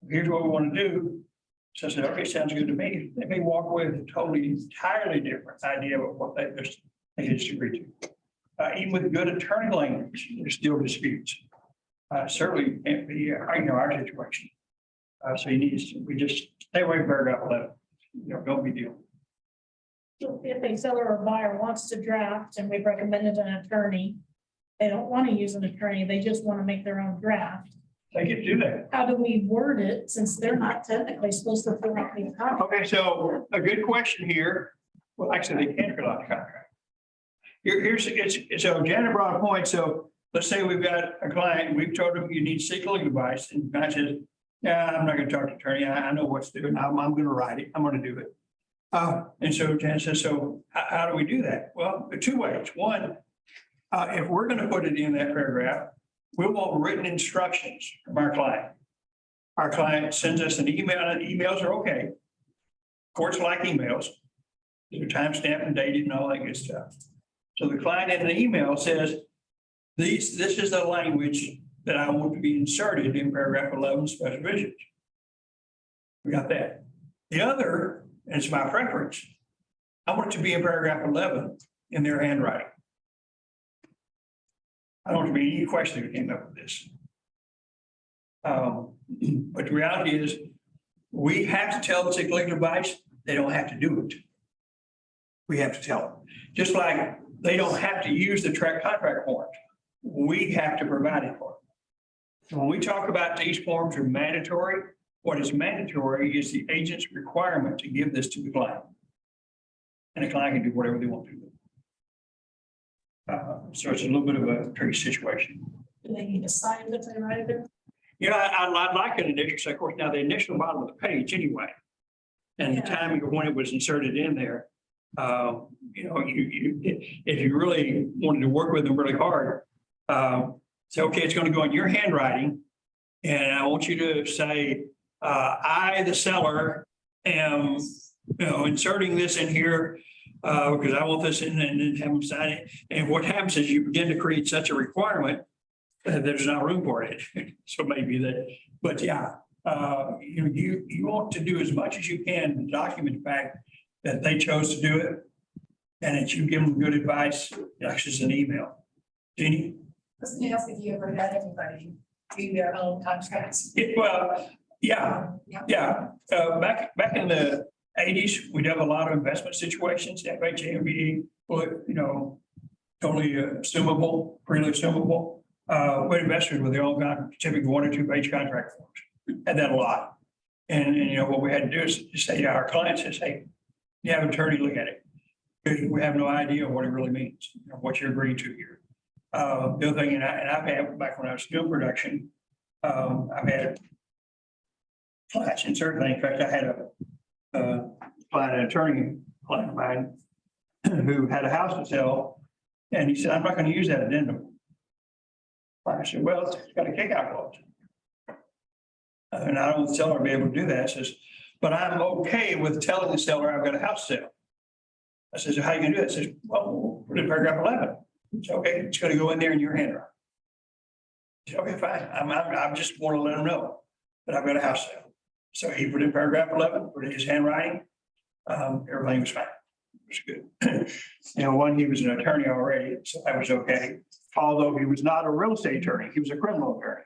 here's what we want to do. So I said, okay, sounds good to me. They may walk away with a totally entirely different idea of what they just agreed to. Even with good attorney language, there's still disputes. Certainly can't be, our situation. So we just stay away from paragraph 11. You know, don't be deal. So if a seller or buyer wants to draft and we've recommended an attorney, they don't want to use an attorney, they just want to make their own draft. They get to do that. How do we word it since they're not technically supposed to fill out the contract? Okay, so a good question here. Well, actually, they can fill out the contract. So Janet brought a point. So let's say we've got a client, we've told them you need seek legal advice, and the guy says, yeah, I'm not going to talk to attorney. I know what's doing. I'm going to write it. I'm going to do it. And so Janet says, so how do we do that? Well, two ways. One, if we're going to put it in that paragraph, we want written instructions from our client. Our client sends us an email, and emails are okay. Courts like emails. They're timestamped and dated and all that good stuff. So the client in the email says, this is the language that I want to be inserted in paragraph 11 special provisions. We got that. The other, and it's my preference, I want it to be in paragraph 11 in their handwriting. I don't want to be any question who came up with this. But the reality is, we have to tell the seek legal advice, they don't have to do it. We have to tell them. Just like they don't have to use the contract forms. We have to provide it for them. When we talk about these forms are mandatory, what is mandatory is the agent's requirement to give this to the client. And the client can do whatever they want to do. So it's a little bit of a tricky situation. Do they need to sign if they write it? Yeah, I'd like an initial, so of course, now the initial bottom of the page anyway. And the timing of when it was inserted in there. You know, if you really wanted to work with them really hard, say, okay, it's going to go in your handwriting. And I want you to say, I, the seller, am, you know, inserting this in here because I want this in and then have them sign it. And what happens is you begin to create such a requirement that there's not room for it. So maybe that, but yeah, you want to do as much as you can to document the fact that they chose to do it and that you give them good advice, actually, as an email. Jeannie? I was gonna ask if you ever had anybody do their own contracts. Well, yeah. Back in the 80s, we'd have a lot of investment situations, FHA, MBA, you know, totally assumable, freely assumable. With investors with their own typically 1 or 2 page contract forms. Had that a lot. And you know, what we had to do is just say to our clients, is, hey, you have an attorney look at it. Because we have no idea what it really means, you know, what you're agreeing to here. The other thing, and I've had, back when I was doing production, I've had clients in certain things. In fact, I had a client, an attorney client of mine who had a house to sell, and he said, I'm not going to use that addendum. I said, well, it's got a kickout clause. And I don't want the seller to be able to do that. I says, but I'm okay with telling the seller I've got a house sale. I says, how are you going to do that? I says, well, we'll put it in paragraph 11. It's okay. It's going to go in there in your handwriting. Okay, fine. I just want to let them know that I've got a house sale. So he put in paragraph 11, put in his handwriting. Everything was fine. It was good. You know, one, he was an attorney already, so that was okay. Although he was not a real estate attorney, he was a criminal attorney.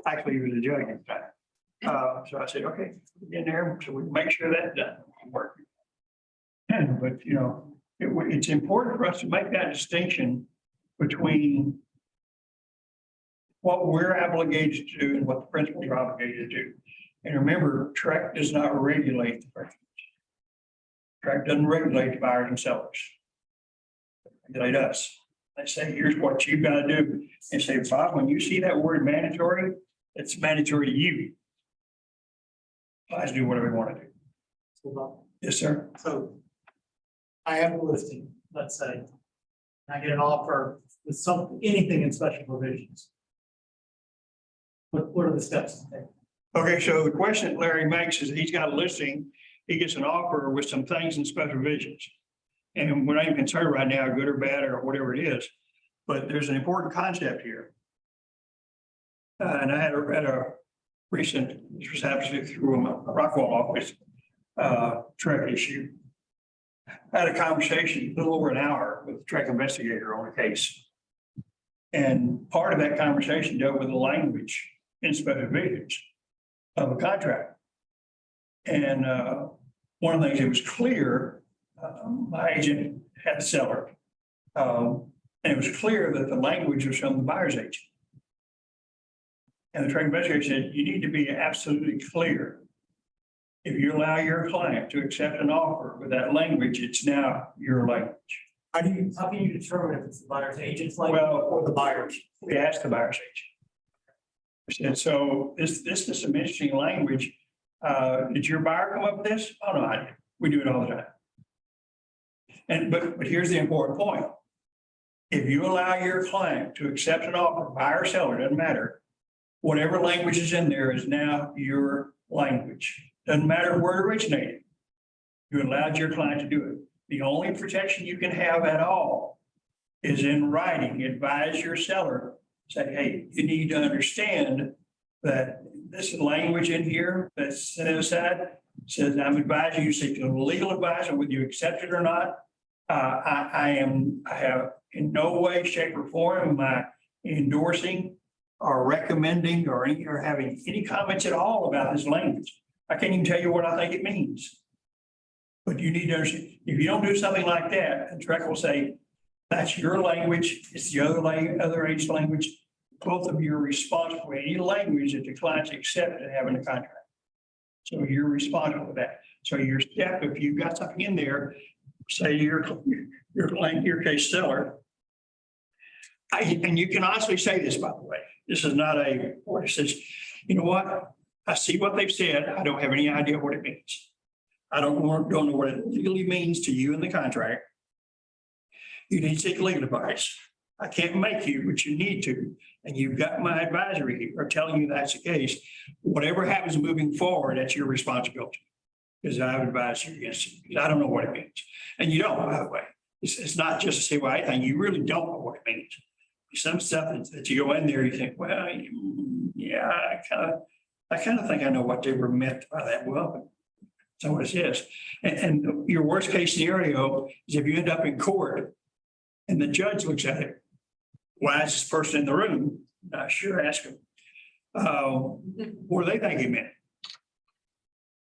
Actually, he was a judge at the time. So I said, okay, get in there, so we make sure that's done. Work. But, you know, it's important for us to make that distinction between what we're obligated to do and what the principals are obligated to do. And remember, TREC does not regulate the principals. TREC doesn't regulate the buyers and sellers. They regulate us. They say, here's what you've got to do. And say, Bob, when you see that word mandatory, it's mandatory to you. Guys do whatever we want to do. Yes, sir. So I have a listing, let's say, and I get an offer with anything in special provisions. What are the steps to take? Okay, so the question that Larry makes is he's got a listing, he gets an offer with some things in special provisions. And we're not even concerned right now, good or bad or whatever it is, but there's an important concept here. And I had a recent, this was actually through a Rockwell office, TREC issue. I had a conversation, a little over an hour with the TREC investigator on a case. And part of that conversation dealt with the language in special provisions of a contract. And one of the things that was clear, my agent had the seller. And it was clear that the language was from the buyer's agent. And the TREC investigator said, you need to be absolutely clear. If you allow your client to accept an offer with that language, it's now your language. How can you determine if it's the buyer's agent's language Well, or the buyer's? We asked the buyer's agent. And so this is some interesting language. Did your buyer come up with this? Oh, no, I did. We do it all the time. And but here's the important point. If you allow your client to accept an offer, buyer or seller, doesn't matter. Whatever language is in there is now your language. Doesn't matter where it originated. You allowed your client to do it. The only protection you can have at all is in writing. Advise your seller. Say, hey, you need to understand that this language in here that's set aside says, I'm advising you to seek a legal advisor, whether you accept it or not. I have in no way, shape, or form am I endorsing or recommending or having any comments at all about this language. I can't even tell you what I think it means. But you need to understand, if you don't do something like that, the TREC will say, that's your language, it's the other agent's language. Both of you are responsible for any language that the clients accept and have in the contract. So you're responsible for that. So your step, if you've got something in there, say your case seller. And you can honestly say this, by the way, this is not a, or it says, you know what? I see what they've said. I don't have any idea what it means. I don't know what it legally means to you in the contract. You need to seek legal advice. I can't make you, but you need to. And you've got my advisory here telling you that's the case. Whatever happens moving forward, that's your responsibility. Because I've advised you against it, because I don't know what it means. And you don't, by the way. It's not just a CYA thing. You really don't know what it means. Some stuff that you go in there, you think, well, yeah, I kind of think I know what they were meant by that. Well, but that's what it is. And your worst case scenario is if you end up in court and the judge looks at it, why is this person in the room? I sure ask them, what do they think he meant?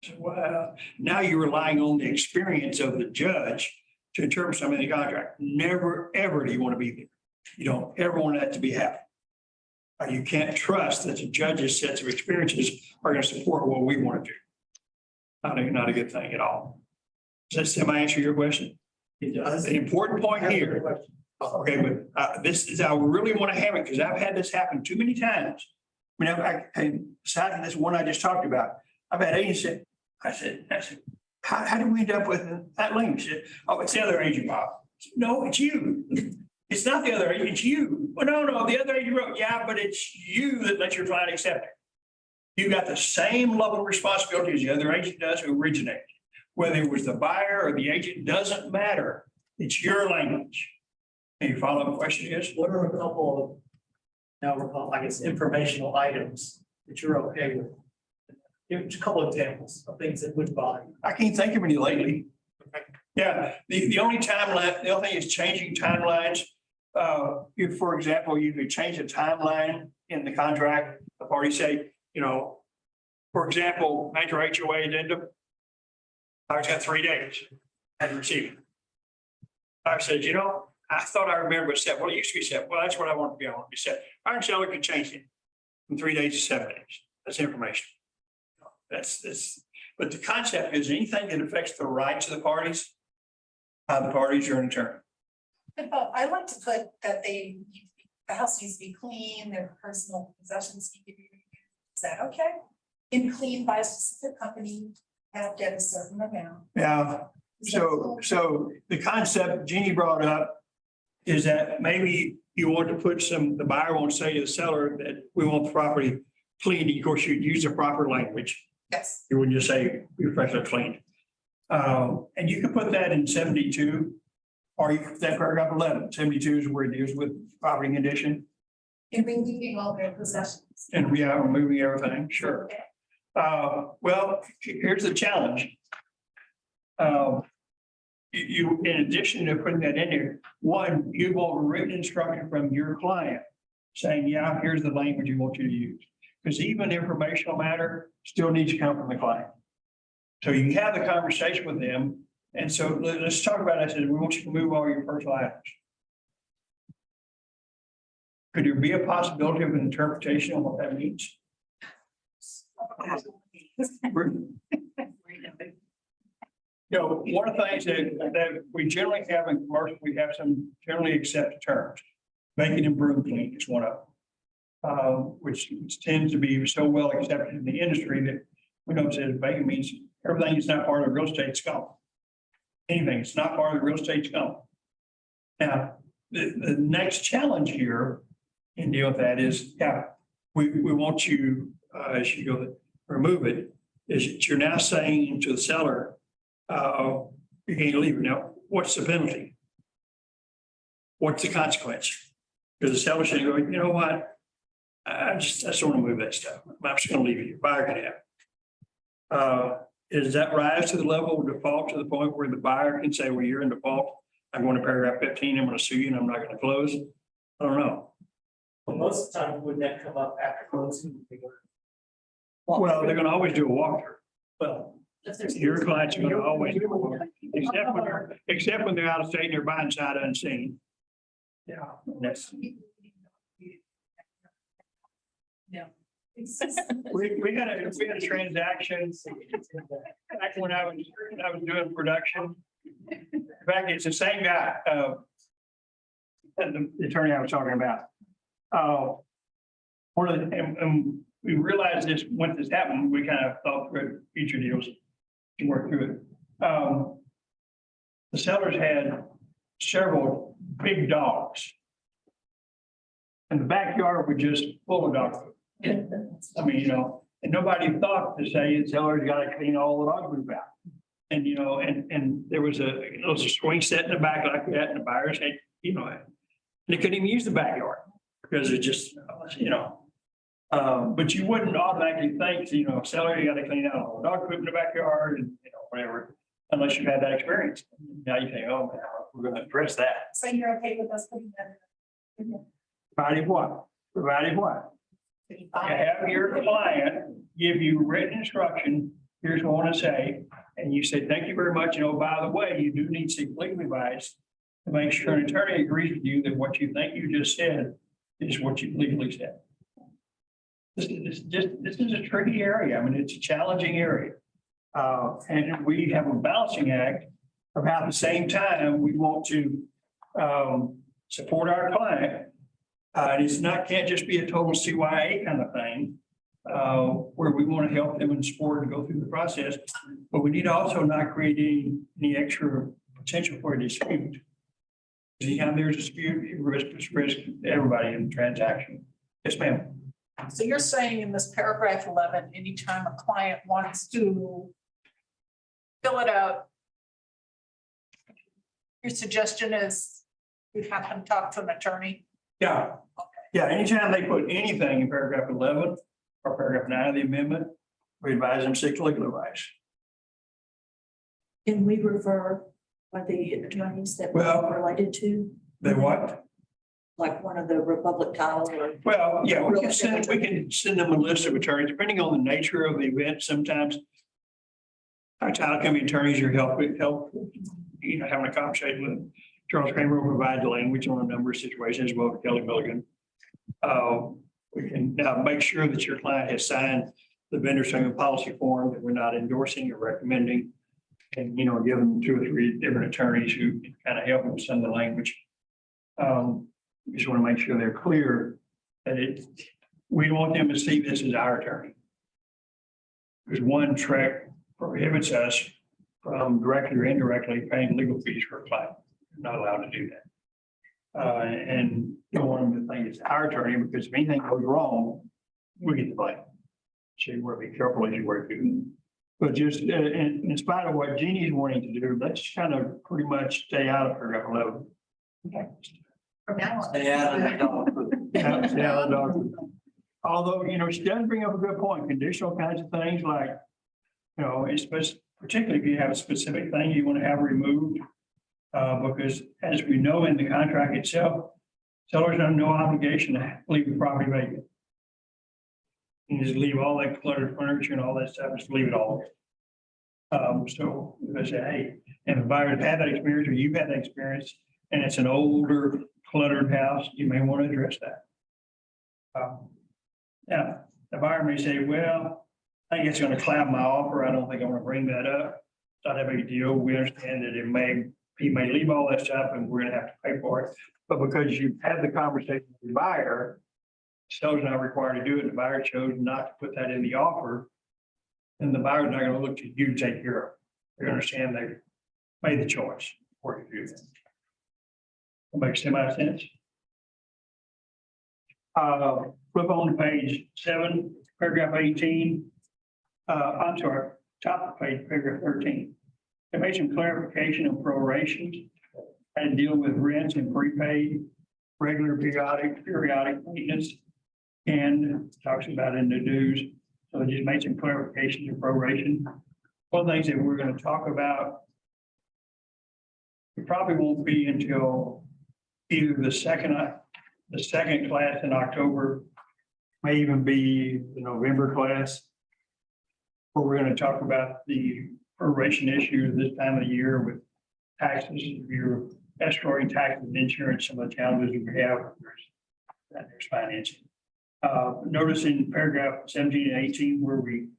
So, well, now you're relying on the experience of the judge to interpret something in the contract. Never, ever do you want to be there. You don't ever want that to be happening. You can't trust that the judge's sets of experiences are going to support what we want to do. Not a good thing at all. Does that answer your question? It does. The important point here. Okay, but this is, I really want to have it because I've had this happen too many times. I mean, aside from this one I just talked about, I've had agents say, I said, how did we end up with that link? She said, oh, it's the other agent, Bob. Said, no, it's you. It's not the other agent, it's you. Well, no, the other agent wrote, yeah, but it's you that lets your client accept it. You got the same level of responsibility as the other agent does who originated. Whether it was the buyer or the agent, doesn't matter. It's your language. And your follow-up question is? What are a couple of, now we're calling, I guess, informational items that you're okay with? Give a couple of examples of things that would bother you. I can't think of any lately. Yeah, the only timeline, the only thing is changing timelines. If, for example, you could change the timeline in the contract, the party say, for example, major HOA addendum. I've got 3 days to receive it. I said, I thought I remember it said, well, it used to be said, well, that's what I want to be. I want to be said. Iron seller can change it from 3 days to 7 days. That's information. But the concept is anything that affects the rights of the parties are an attorney. I like to put that the house needs to be clean, their personal possessions need to be reviewed. Is that okay? And cleaned by a specific company, have to get a certain amount. Yeah. Is that cool? So the concept Jeannie brought up is that maybe you want to put the buyer won't say to the seller that we want the property cleaned. Of course, you'd use the proper language. Yes. You wouldn't just say be freshly cleaned. And you can put that in 72, or you can put that paragraph 11. 72 is where it deals with property condition. And removing all their possessions. And we are removing everything, sure. Okay. Well, here's the challenge. You, in addition to putting that in there, one, you want written instruction from your client saying, yeah, here's the language you want you to use. Because even informational matter still needs to come from the client. So you have the conversation with them. And so let's talk about it. I said, we want you to move all your personal items. Could there be a possibility of an interpretation on what that means? One of the things that we generally have in commercial, we have some generally accepted terms. Vacant and broom clean is one of them, which tends to be so well accepted in the industry that we know it says vacant means everything that's not part of the real estate is gone. Anything that's not part of the real estate is gone. Now, the next challenge here in dealing with that is, we want you, as you go to remove it, is that you're now saying to the seller, you can't leave it. Now, what's the penalty? What's the consequence? Because the seller should go, you know what? I just want to move that stuff. I'm just going to leave it. Your buyer can have it. Does that rise to the level of default to the point where the buyer can say, well, you're in default. I'm going to paragraph 15. I'm going to sue you and I'm not going to close. I don't know. Well, most of the time, wouldn't that come up after closing? Well, they're going to always do a walkthrough. Well, Your clients are going to always do a walkthrough, except when they're out of state and they're buying sight unseen. Yeah, that's. Yeah. We had a transaction back when I was doing production. In fact, it's the same guy, the attorney I was talking about. And we realized this, when this happened, we kind of thought through future deals. to work through it. The sellers had several big dogs. And the backyard was just full of dog food. I mean, you know, and nobody thought to say the seller's got to clean all the dog food out. And, you know, and there was a swing set in the back like that, and the buyers had, you know, they couldn't even use the backyard because it just, you know. But you wouldn't automatically think, you know, seller, you got to clean out all the dog food in the backyard and, you know, whatever, unless you've had that experience. Now you think, oh, man, we're going to address that. So you're okay with us putting that? Provided what? Provided what? You have your client give you written instruction, here's what I want to say, and you say, thank you very much, and oh, by the way, you do need to seek legal advice to make sure an attorney agrees with you that what you think you just said is what you legally said. This is a tricky area. I mean, it's a challenging area. And we have a balancing act. About the same time, we want to support our client. And it's not, can't just be a total CYA kind of thing, where we want to help them and support and go through the process. But we need to also not create any extra potential for a dispute. Anytime there's a dispute, risk everybody in the transaction. Yes, ma'am. So you're saying in this paragraph 11, anytime a client wants to fill it out, your suggestion is you have them talk to an attorney? Yeah. Yeah, anytime they put anything in paragraph 11 or paragraph 9 of the amendment, we advise them seek legal advice. Can we refer by the attorneys that Well- we're related to, They what? like one of the Republic Title or? Well, yeah, we can send them a list of attorneys, depending on the nature of the event. Sometimes our title company attorneys are help, you know, having a conversation with Charles Kramer will provide the language on a number of situations as well as Kelly Milligan. We can now make sure that your client has signed the vendor statement policy form that we're not endorsing or recommending. And, you know, give them 2 or 3 different attorneys who can kind of help them with some of the language. We just want to make sure they're clear that we don't want them to see this as our attorney. Because one track prohibits us from directly or indirectly paying legal fees for a client. We're not allowed to do that. And don't want them to think it's our attorney, because if anything goes wrong, we get the blame. So you want to be careful as you work through it. But just in spite of what Jeannie's wanting to do, let's kind of pretty much stay out of paragraph 11. From now on. Stay out of the dog food. Yeah, although, you know, she does bring up a good point, conditional kinds of things like, you know, particularly if you have a specific thing you want to have removed. Because as we know in the contract itself, sellers have no obligation to leave the property vacant. You just leave all that cluttered furniture and all that stuff, just leave it all. So I say, hey, if a buyer has had that experience or you've had that experience and it's an older cluttered house, you may want to address that. Yeah, the buyer may say, well, I think it's going to cloud my offer. I don't think I want to bring that up. It's not a big deal. We understand that he may leave all that stuff and we're going to have to pay for it. But because you've had the conversation with the buyer, seller's not required to do it. The buyer chose not to put that in the offer. And the buyer's not going to look to you to take care of it. They understand they made the choice for you to do that. That makes sense. Flip on to page 7, paragraph 18. I'm sorry, top of page, paragraph 13. I made some clarification of prorations and deal with rents and prepaid, regular periodic maintenance, and talks about in the dues. So I just made some clarifications of proration. One of the things that we're going to talk about, it probably won't be until either the second class in October, may even be the November class, where we're going to talk about the proration issue this time of the year with taxes, your escrowing taxes and insurance, some of the challenges we have. There's financing. Notice in paragraph 17 and 18 where we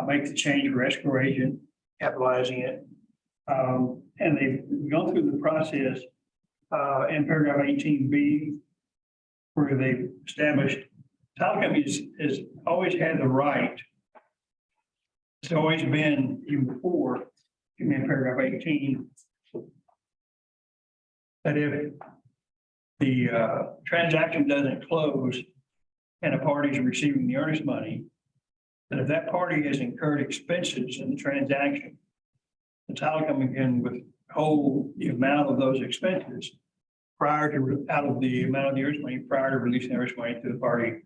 make the change for escrow agent, capitalizing it. And they've gone through the process in paragraph 18B, where they've established title companies has always had the right It's always been, even before, in paragraph 18, that if the transaction doesn't close and a party is receiving the earnest money, that if that party has incurred expenses in the transaction, the title company can withhold the amount of those expenses prior to, out of the amount of the earnest money, prior to releasing the earnest money to the party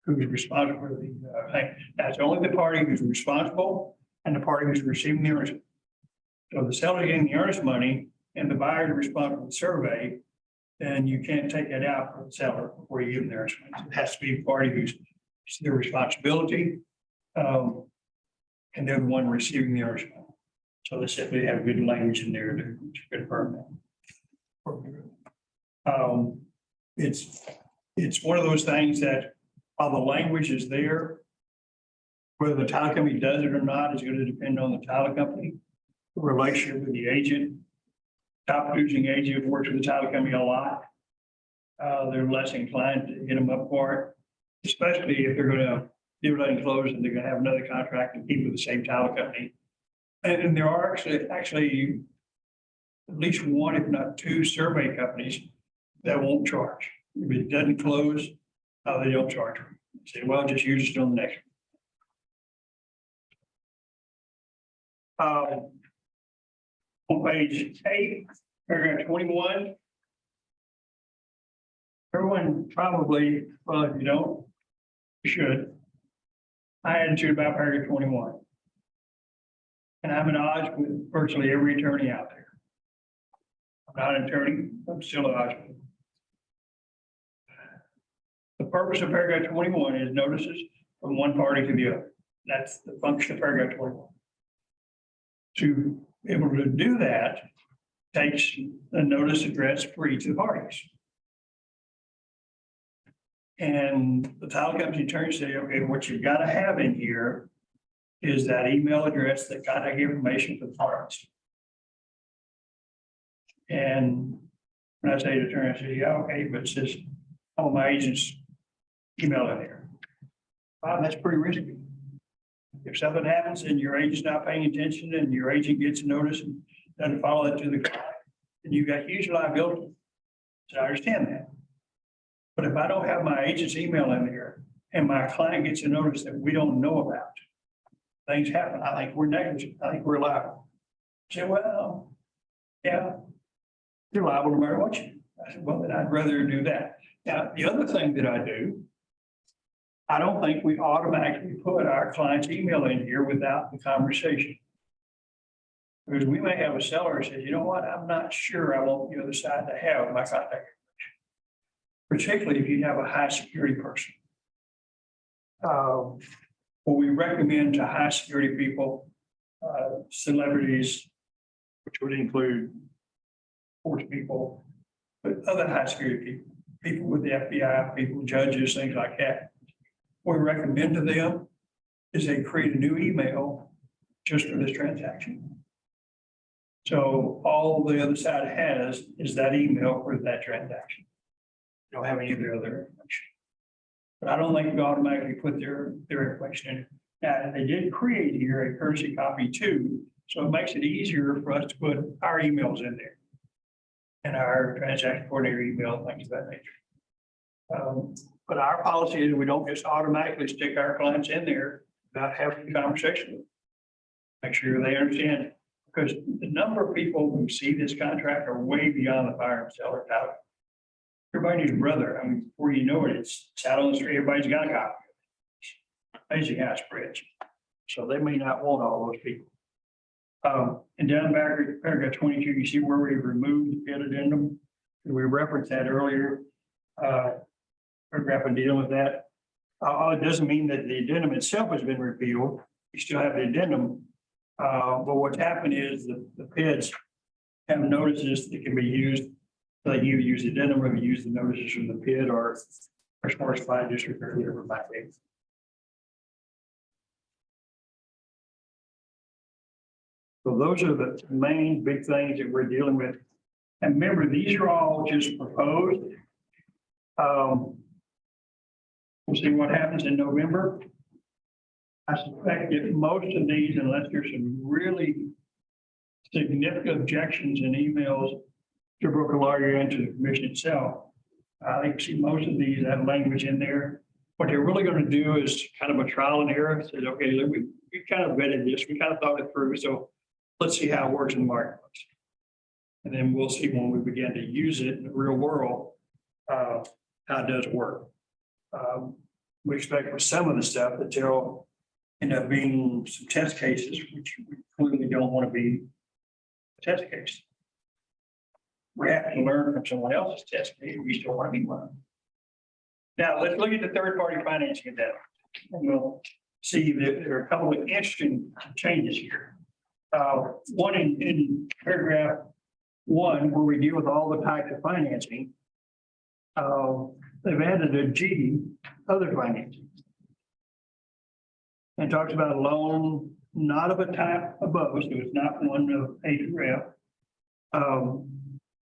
who's responsible for the thing. That's only the party who's responsible and the party who's receiving the earnest. So the seller getting the earnest money and the buyer is responsible for the survey, then you can't take that out for the seller before you give them the earnest money. It has to be the party who's it's their responsibility. And they're the one receiving the earnest money. So they said they have good language in there to confirm that. It's one of those things that while the language is there, whether the title company does it or not is going to depend on the title company, the relationship with the agent. Top producing agent works with the title company a lot. They're less inclined to get them up for it, especially if they're going to do letting close and they're going to have another contract and keep with the same title company. And there are actually at least one, if not two, survey companies that won't charge. If it doesn't close, they don't charge. Say, well, just use it on the next one. On page 8, paragraph 21. Everyone probably, well, if you don't, you should. I attitude about paragraph 21. And I'm at odds with virtually every attorney out there. I'm not an attorney, I'm still at odds with them. The purpose of paragraph 21 is notices from one party to the other. That's the function of paragraph 21. To be able to do that takes a notice address for each of the parties. And the title company attorney say, okay, what you've got to have in here is that email address, that contact information for the parties. And when I say to the attorney, I say, yeah, okay, but it says all my agents email in there. Wow, that's pretty risky. If something happens and your agent's not paying attention and your agent gets a notice and doesn't follow it to the client, then you've got huge liability. So I understand that. But if I don't have my agent's email in there and my client gets a notice that we don't know about, things happen. I think we're negligent. I think we're liable. I say, well, yeah, you're liable no matter what you do. I said, well, then I'd rather do that. Now, the other thing that I do, I don't think we automatically put our client's email in here without the conversation. Because we may have a seller who says, you know what, I'm not sure I want the other side to have my contact information. Particularly if you have a high security person. What we recommend to high security people, celebrities, which would include sports people, but other high security people, people with the FBI, people, judges, things like that. What we recommend to them is they create a new email just for this transaction. So all the other side has is that email for that transaction. They don't have any of their other information. But I don't think we automatically put their information in. Now, they did create here a courtesy copy too, so it makes it easier for us to put our emails in there. And our transaction coordinator email, things of that nature. But our policy is we don't just automatically stick our clients in there without having a conversation with them. Make sure they understand it. Because the number of people who see this contract are way beyond the buyer and seller title. Everybody needs a brother. I mean, before you know it, it's out on the street, everybody's got a copy. Amazing how it spreads. So they may not want all those people. And down back at paragraph 22, you see where we removed the PID addendum. We referenced that earlier. Paragraph in dealing with that. It doesn't mean that the addendum itself has been repealed. You still have the addendum. But what's happened is the PIDs have notices that can be used. Like you use the addendum or you use the notices from the PID or corresponding district or whatever might be. So those are the main big things that we're dealing with. And remember, these are all just proposed. We'll see what happens in November. I suspect that most of these, unless there's some really significant objections and emails to broker lawyer and to the commission itself, I think see most of these have language in there. What they're really going to do is kind of a trial and error. Says, okay, look, we kind of vetted this, we kind of thought it through, so let's see how it works in the marketplace. And then we'll see when we begin to use it in the real world, how it does work. We expect for some of the stuff that there'll end up being some test cases, which we clearly don't want to be a test case. We have to learn from someone else's test case. We still want to be one. Now, let's look at the third-party financing of that. And we'll see that there are a couple of interesting changes here. One in paragraph 1, where we deal with all the types of financing. They've added a G, other financing. And talks about a loan not of a type above, so it's not one of A through F.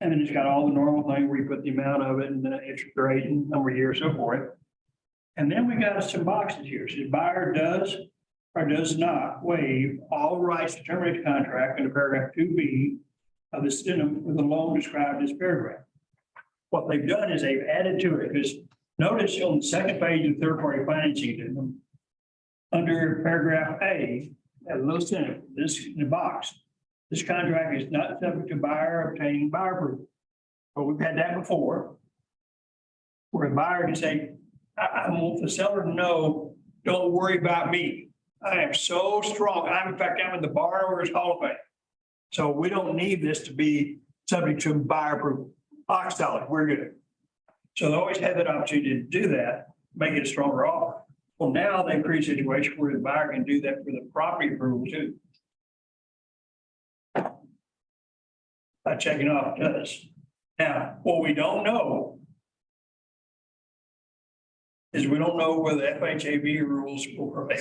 And then it's got all the normal thing where you put the amount of it and the interest rate and number of years, so forth. And then we got some boxes here. So the buyer does or does not waive all rights to terminate the contract under paragraph 2B of the addendum for the loan described in this paragraph. What they've done is they've added to it, because notice on the second page of third-party financing addendum, under paragraph A, a little sentence, this in the box, this contract is not subject to buyer obtaining buyer approval. But we've had that before, where a buyer can say, I want the seller to know, don't worry about me. I am so strong. In fact, I'm in the borrower's hall of fame. So we don't need this to be subject to buyer approval. Box solid, we're good. So they always had that opportunity to do that, make it a stronger offer. Well, now they create a situation where the buyer can do that for the property approval too. By checking off does. Now, what we don't know is we don't know whether FHAV rules will prevail.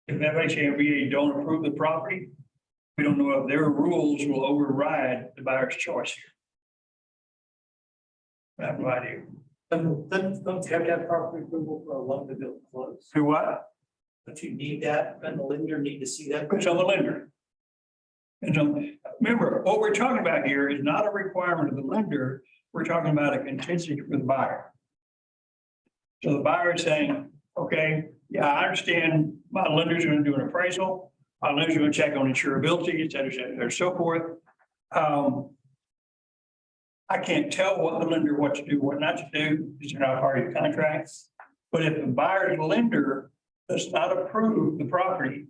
If FHAV don't approve the property, we don't know if their rules will override the buyer's choice here. I have no idea. Don't you have to have property approval for a loan to build close? Do what? Don't you need that, and the lender need to see that? It's on the lender. And so, remember, what we're talking about here is not a requirement of the lender. We're talking about a contingency for the buyer. So the buyer is saying, okay, yeah, I understand my lender's going to do an appraisal. My lender's going to check on insurability, et cetera, so forth. I can't tell what the lender what to do, what not to do, because they're not part of the contract. But if the buyer's lender does not approve the property,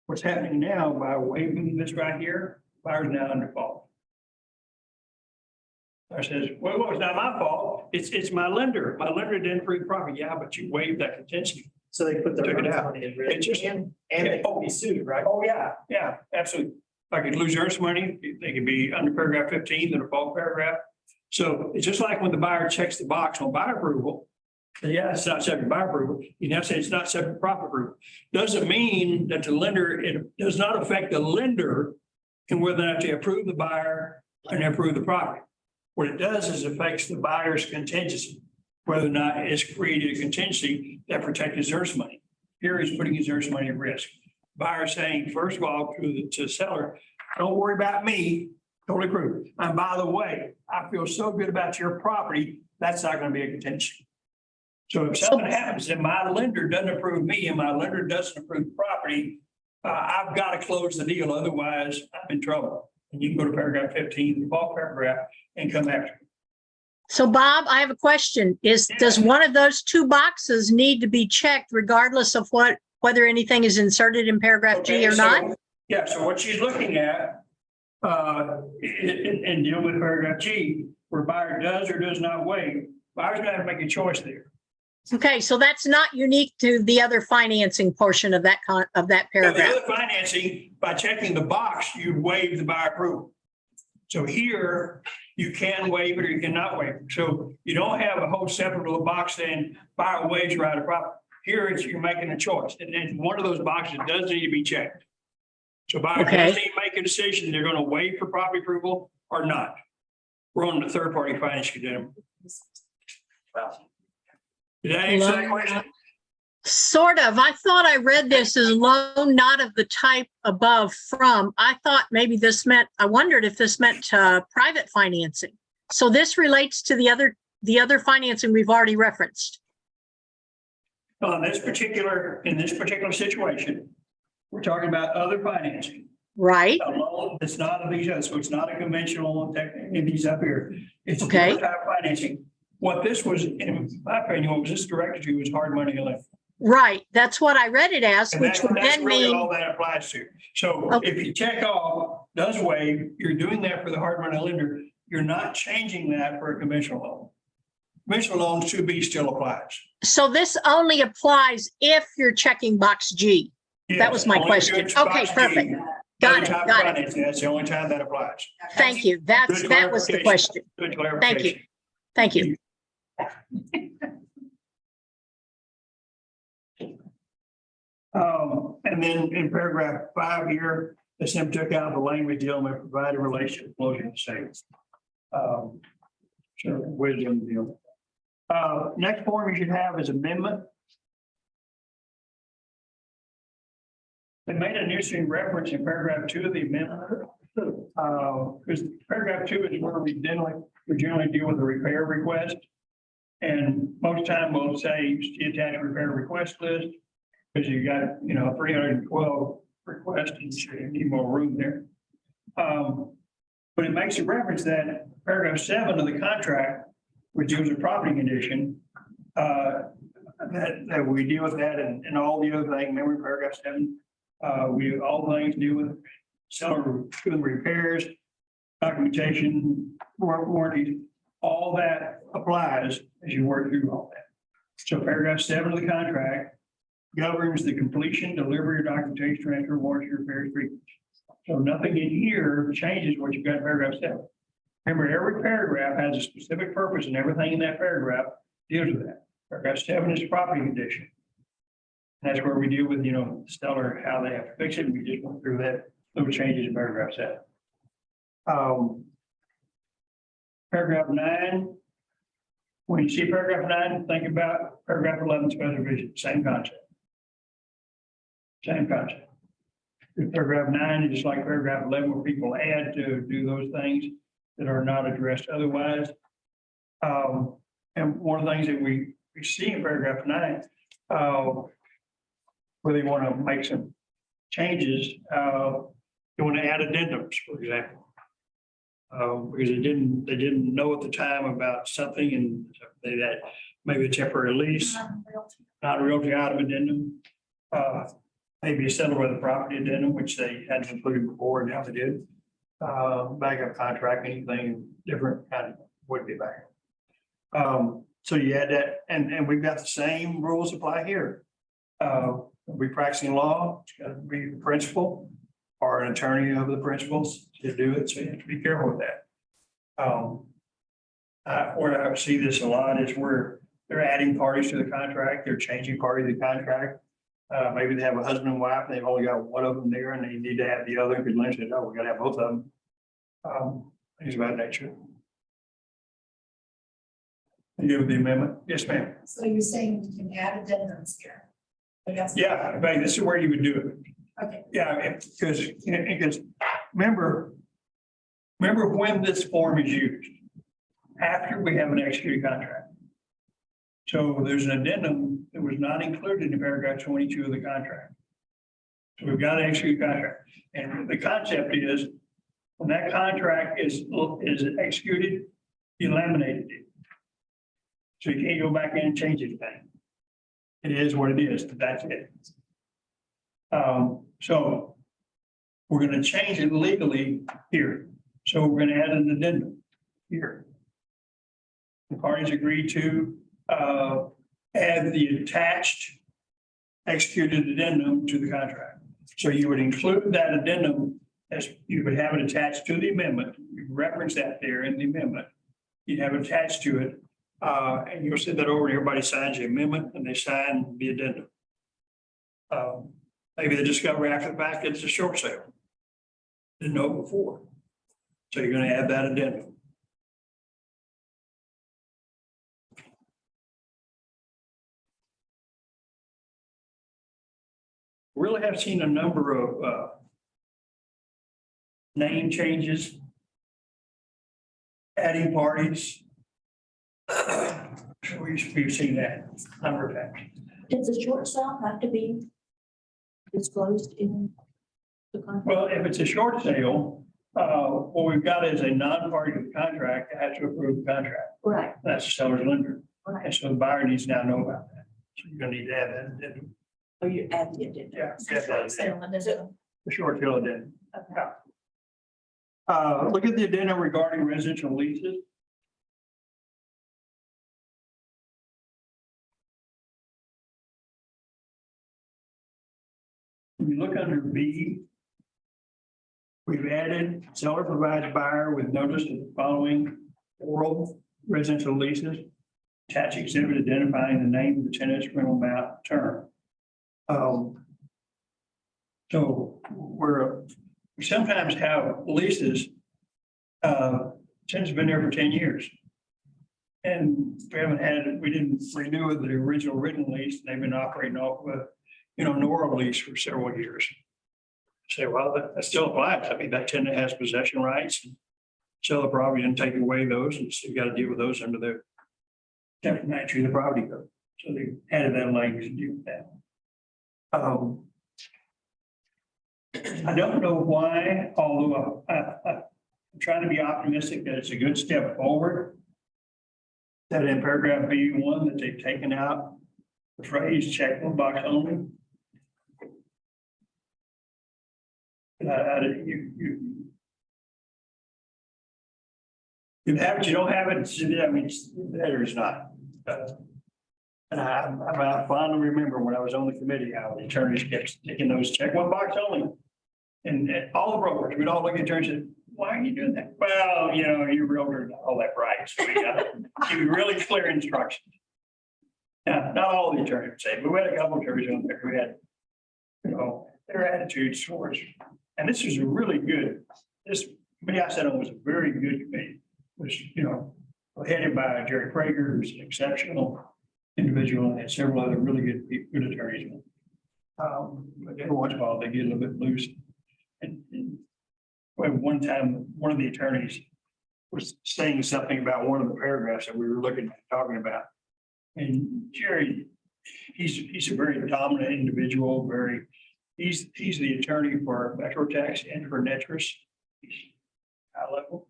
what's happening now by waiving this right here, buyer's now in default. Buyer says, well, it's not my fault. It's my lender. My lender didn't approve the property. Yeah, but you waived that contingency. So they put their Took it own out. money in risk, It just- and they can be sued, right? Oh, yeah, absolutely. I could lose earnest money. They could be under paragraph 15, the default paragraph. So it's just like when the buyer checks the box on buyer approval. Yeah, it's not subject to buyer approval. You now say it's not subject to property approval. Doesn't mean that the lender, it does not affect the lender in whether or not they approve the buyer and approve the property. What it does is affects the buyer's contingency, whether or not it's created a contingency that protects his earnest money. Here he's putting his earnest money at risk. Buyer saying, first of all, to the seller, don't worry about me, totally approved. And by the way, I feel so good about your property, that's not going to be a contingency. So if something happens and my lender doesn't approve me and my lender doesn't approve the property, I've got to close the deal, otherwise I'm in trouble. And you can go to paragraph 15, the default paragraph, and come after me. So Bob, I have a question. Does one of those two boxes need to be checked regardless of whether anything is inserted in paragraph G or not? Yeah, so what she's looking at, and deal with paragraph G, where buyer does or does not waive, buyer's gonna have to make a choice there. Okay, so that's not unique to the other financing portion of that The paragraph. other financing, by checking the box, you waive the buyer approval. So here, you can waive it or you cannot waive it. So you don't have a whole separate little box saying buyer waives right of property. Here, you're making a choice, and then one of those boxes does need to be checked. So buyer Okay. does need to make a decision, they're gonna waive for property approval or not. We're on the third party financing. Did that answer that question? Sort of. I thought I read this as loan not of the type above from. I thought maybe this meant, I wondered if this meant private financing. So this relates to the other financing we've already referenced. Well, in this particular situation, we're talking about other financing. Right? A loan that's not of these, so it's not a conventional any of these up here. It's a Okay. different type of financing. What this was, in my opinion, what was this directed to was hard money left. Right. That's what I read it as, And which would that's then really mean, all that applies to. So Okay. if you check off, does waive, you're doing that for the hard money lender. You're not changing that for a conventional loan. Conventional loan to be still applies. so this only applies if you're checking box G. That was my Yes, only question. if it's Okay, box G. perfect. Other Got it, type of got it. financing, that's the only time that applies. Thank you. That was the clarification. question. Good Thank clarification. you. Thank you. And then in paragraph 5 here, the sim took out the language dealing with provided relation closing the sales. So wisdom deal. Next form you should have is amendment. They made an interesting reference in paragraph 2 of the amendment. Because paragraph 2 is where we generally deal with the repair request. And most time we'll say see attached repair request list. Because you got, 312 requests and you need more room there. But it makes a reference that paragraph 7 of the contract, which deals with property condition, that we deal with that and all the other things, remember paragraph 7, all things deal with seller doing repairs, documentation, warranties, all that applies as you work through all that. So paragraph 7 of the contract governs the completion, delivery, or documentation, transfer, warranty, repairs, treatment. So nothing in here changes what you've got in paragraph 7. Remember, every paragraph has a specific purpose and everything in that paragraph deals with that. Paragraph 7 is property condition. That's where we deal with, the seller, how they have to fix it. And we just went through that, those changes in paragraph 7. Paragraph 9. When you see paragraph 9, think about paragraph 11 special vision, same concept. Same concept. In paragraph 9 is just like paragraph 11 where people add to do those things that are not addressed otherwise. And one of the things that we see in paragraph 9, where they want to make some changes, they want to add addendums, for example. Because they didn't know at the time about something and they had maybe a temporary lease, not a realty item addendum, maybe a settler with a property addendum, which they hadn't included before, and now they did. Backup contract, anything different kind of would be back. So you add that, and we've got the same rules apply here. We practicing law, it's got to be the principal or an attorney of the principals to do it, so you have to be careful with that. Where I see this a lot is where they're adding parties to the contract, they're changing parties to the contract. Maybe they have a husband and wife, and they've only got one of them there, and they need to have the other, because Lynn said, "Oh, we gotta have both of them." Things of that nature. You give the amendment? Yes, ma'am. So you're saying you can add addendums here? I guess. Yeah, in fact, this is where you would do it. Okay. Yeah, because remember when this form is used, after we have an executed contract. So there's an addendum that was not included in paragraph 22 of the contract. So we've got an executed contract. And the concept is when that contract is executed, you laminated it. So you can't go back in and change anything. It is what it is, but that's it. So we're going to change it legally here. So we're going to add an addendum here. The parties agree to add the attached executed addendum to the contract. So you would include that addendum as you would have it attached to the amendment. You reference that there in the amendment. You'd have it attached to it. And you'll send that over and everybody signs the amendment and they sign the addendum. Maybe they discover after the fact it's a short sale. Didn't know before. So you're going to add that addendum. really have seen a number of, name changes, adding parties. We've seen that a number of times. Does the short sale have to be disclosed in the contract? Well, if it's a short sale, what we've got is a non-party to the contract that has to approve the contract. Right, That's the seller's lender. right. And so the buyer needs to now know about that. So you're gonna need to add that addendum. Oh, you add the addendum. Yeah, It's yeah, a short that- sale and is it- The short sale addendum. okay. Look at the addendum regarding residential leases. When you look under B, we've added seller provides buyer with notice of the following oral residential leases. Attach exhibit identifying the name of the tenant's rental amount term. So we sometimes have leases. Tenant's been there for 10 years. And we didn't renew the original written lease. They've been operating off of a, Nora lease for several years. Say, well, that still applies. I mean, that tenant has possession rights. Sell the property and take away those, and so you got to deal with those under the chapter 93 of the property code. So they added that language to deal with that. I don't know why, although I'm trying to be optimistic that it's a good step forward. That in paragraph B1 that they've taken out the phrase check one box only. You have it, you don't have it, I mean, that or it's not. And I'm fond to remember when I was on the committee, how the attorneys kept taking those check one box only. And all the brokers, we'd all look at attorneys and say, why are you doing that? Well, your realtor, all that right. So we got to give you really clear instructions. Now, not all the attorneys would say, but we had a couple of attorneys on there who had, their attitudes towards. And this was a really good, this committee I sat on was a very good committee. Was, headed by Jerry Prager, who's an exceptional individual, and had several other really good attorneys. But every once in a while, they get a little bit loose. And one time, one of the attorneys was saying something about one of the paragraphs that we were talking about. And Jerry, he's a very dominant individual, he's the attorney for MetroTax and for Netris. He's high level.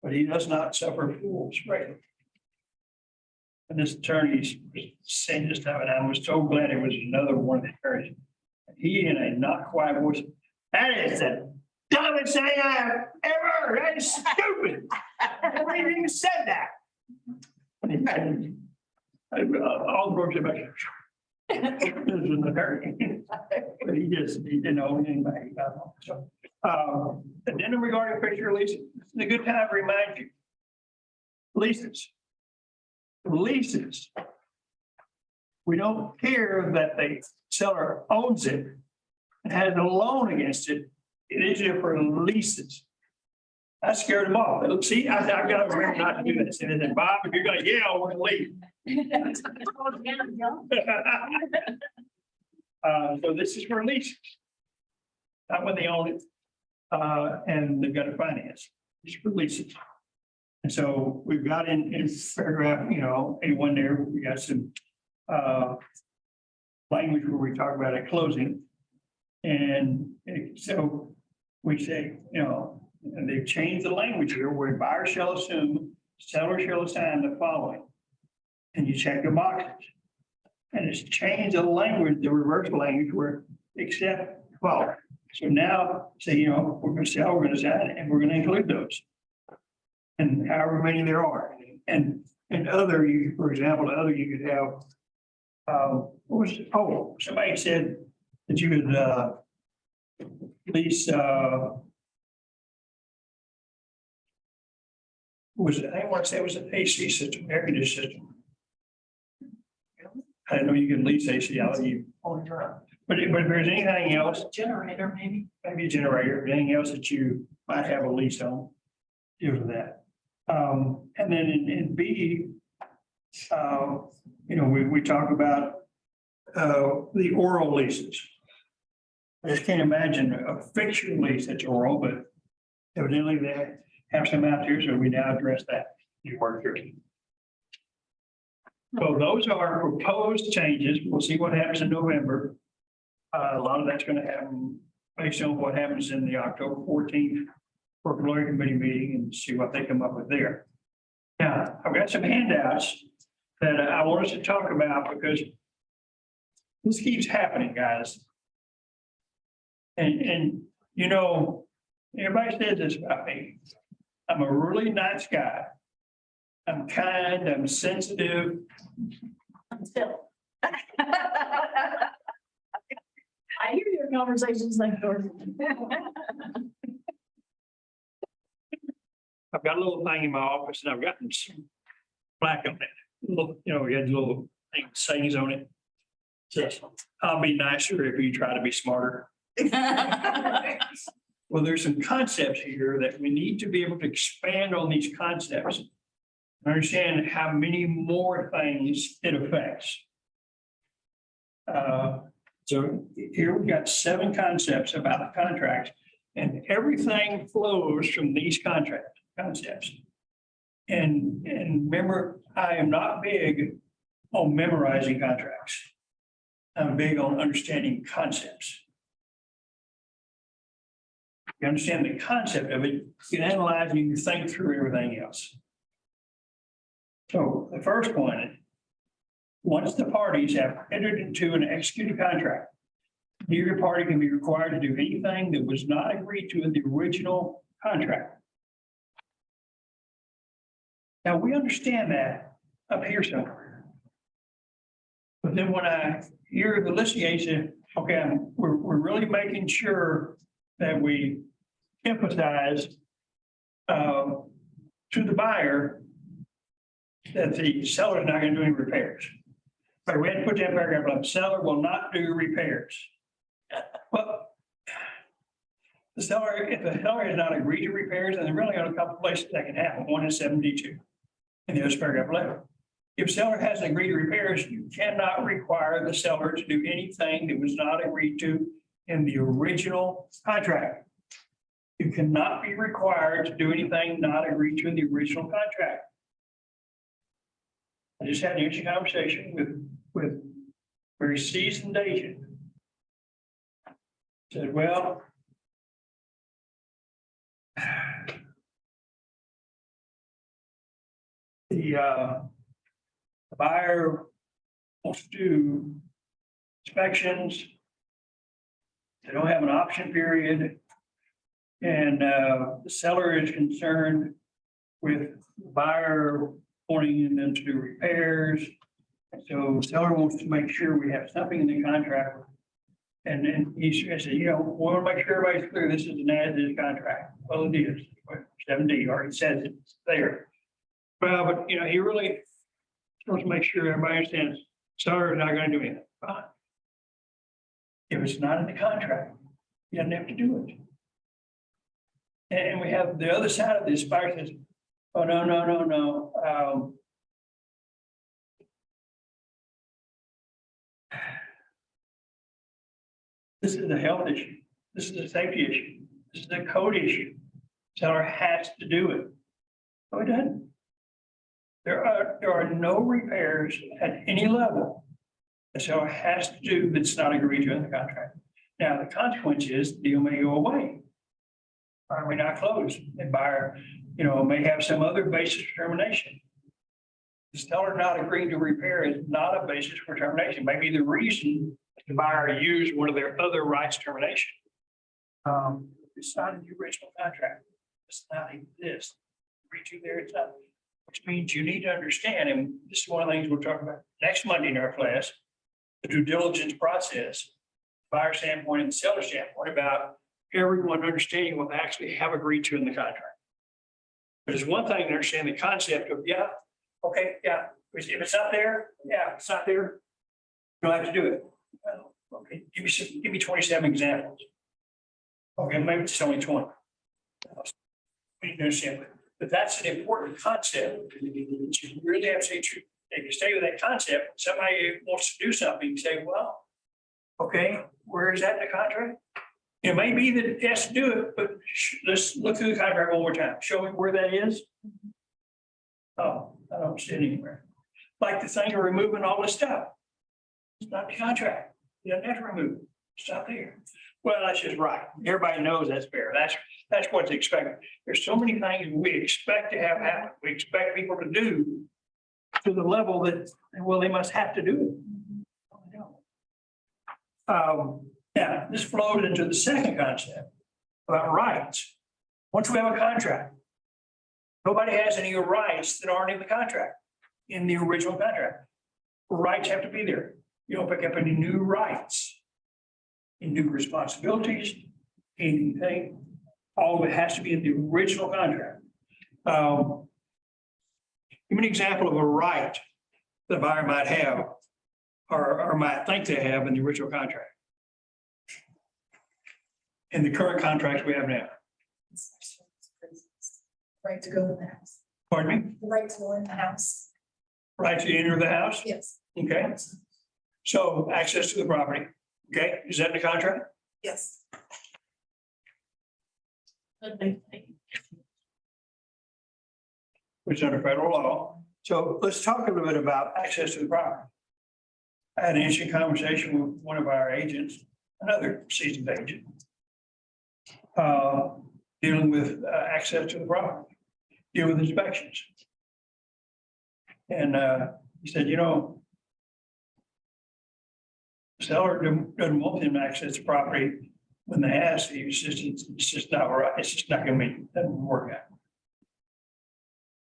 But he does not suffer fools, right? And this attorney was saying this time, and I was so glad it was another one of the attorneys. He in a not quiet voice, that is the dumbest thing I have ever heard. That is stupid. Nobody even said that. And all the brokers back. This was an attorney. But he didn't own anybody. So, addendum regarding picture leases. This is a good time to remind you. Leases. We don't care that the seller owns it and has a loan against it. It is here for leases. I scared them off. See, I've got to remember not to do this. And then Bob, if you're going to yell, we're going to leave. So this is for leases. Not when they own it. And they've got to finance. It's for leases. And so we've got in paragraph, A1 there, we got some language where we talk about it closing. And so we say, and they've changed the language here where buyer shall assume, seller shall assign the following. And you check the boxes. And it's changed the language, the reverse language where except following. So now say, we're going to sell, we're going to assign, and we're going to include those. And however many there are. And other, for example, you could have, somebody said that you could lease, I want to say it was an AC system, air conditioning system. I didn't know you could lease AC out of you on your own. But if there's anything else, Generator, maybe. maybe a generator, anything else that you might have a lease on, deal with that. And then in B, we talk about the oral leases. I just can't imagine a fixture lease that's oral, but evidently they have some out there, so we now address that. You work through it. So those are proposed changes. We'll see what happens in November. A lot of that's gonna happen based on what happens in the October 14th Working Lawyer Committee meeting and see what they come up with there. Now, I've got some handouts that I want us to talk about because this keeps happening, guys. And you know, everybody says this about me. I'm a really nice guy. I'm kind, I'm sensitive. Until. I hear your conversations next door. I've got a little thing in my office and I've gotten some black on it. Little, you know, we had little sayings on it. Says, I'll be nicer if you try to be smarter. Well, there's some concepts here that we need to be able to expand on these concepts. Understand how many more things it affects. So here we've got 7 concepts about the contract, and everything flows from these concepts. And remember, I am not big on memorizing contracts. I'm big on understanding concepts. You understand the concept of it, you can analyze and you can think through everything else. So the first one, once the parties have entered into an executed contract, neither party can be required to do anything that was not agreed to in the original contract. Now, we understand that up here somewhere. But then when I hear the litigation, okay, we're really making sure that we emphasize to the buyer that the seller is not going to do any repairs. But we had to put that paragraph up, seller will not do repairs. Well, the seller, if the seller has not agreed to repairs, then there really are a couple of places that can happen. One is 72 in the other paragraph 11. If seller hasn't agreed to repairs, you cannot require the seller to do anything that was not agreed to in the original contract. You cannot be required to do anything not agreed to in the original contract. I just had an interesting conversation with very seasoned agent. Said, well, the buyer wants to do inspections. They don't have an option period. And the seller is concerned with the buyer wanting them to do repairs. So the seller wants to make sure we have something in the contract. And then he said, you know, we want to make sure everybody's clear. This is an as-is contract. Well, it is. 7D already says it's there. Well, but you know, he really wants to make sure everybody understands seller is not going to do anything. Fine. If it's not in the contract, you don't have to do it. And we have the other side of this, buyer says, oh, no. This is a health issue. This is a safety issue. This is a code issue. Seller has to do it. No, it doesn't. There are no repairs at any level the seller has to do that's not agreed to in the contract. Now, the consequence is the deal may go away. Or may not close. The buyer, you know, may have some other basis for termination. The seller not agreeing to repair is not a basis for termination. Maybe the reason the buyer used one of their other rights termination. It's not in the original contract. It's not exist. Agreed to there, it's not. Which means you need to understand, and this is one of the things we'll talk about next Monday in our class, the due diligence process, buyer standpoint and the seller standpoint about everyone understanding what they actually have agreed to in the contract. But it's one thing to understand the concept of, yeah, okay, yeah, if it's not there, yeah, it's not there, you don't have to do it. Well, okay, give me 27 examples. Okay, maybe it's only 20. We need to understand, but that's an important concept. You really have to say true. if you stay with that concept, somebody wants to do something, you say, well, okay, where is that in the contract? It may be that it has to do it, but let's look through the contract one more time. Show me where that is. Oh, I don't see it anywhere. Like the thing of removing all this stuff. It's not the contract. You don't have to remove it. It's not there. Well, that's just right. Everybody knows that's fair. That's what's expected. There's so many things we expect to have happen. We expect people to do to the level that, well, they must have to do it. Now, this flows into the second concept about rights. Once we have a contract, nobody has any rights that aren't in the contract, in the original contract. Rights have to be there. You don't pick up any new rights, any new responsibilities, anything. All of it has to be in the original contract. Give me an example of a right the buyer might have or might think they have in the original contract. In the current contracts we have now. Right to go in the house, Pardon me? the right to go in the house, Right to enter the house? yes, Okay. So access to the property. Okay, is that in the contract? yes. Which is under federal law. So let's talk a little bit about access to the property. I had an interesting conversation with one of our agents, another seasoned agent. Dealing with access to the property, dealing with inspections. And he said, you know, the seller doesn't want them to access the property when they ask. It's just not right. It's just not gonna be, doesn't work out.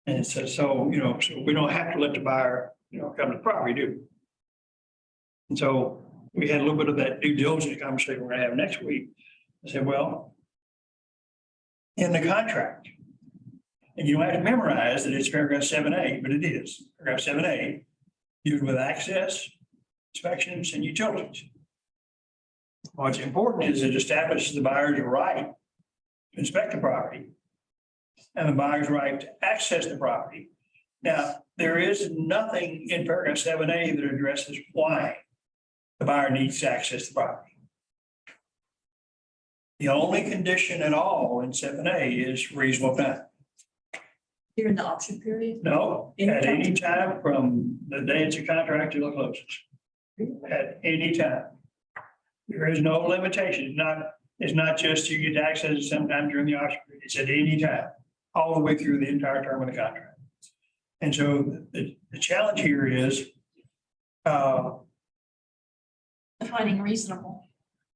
And it says, so, you know, so we don't have to let the buyer, you know, come to the property, do we? And so we had a little bit of that due diligence conversation we're gonna have next week. I said, well, in the contract, and you don't have to memorize that it's paragraph 7A, but it is paragraph 7A, dealing with access, inspections, and utilities. What's important is it establishes the buyer's right to inspect the property and the buyer's right to access the property. Now, there is nothing in paragraph 7A that addresses why the buyer needs to access the property. The only condition at all in 7A is reasonable time. During the option period? No, at any time from the day it's a contract to the closest. At any time. There is no limitation. It's not just you get access sometime during the option period. It's at any time, all the way through the entire term of the contract. And so the challenge here is Defining reasonable.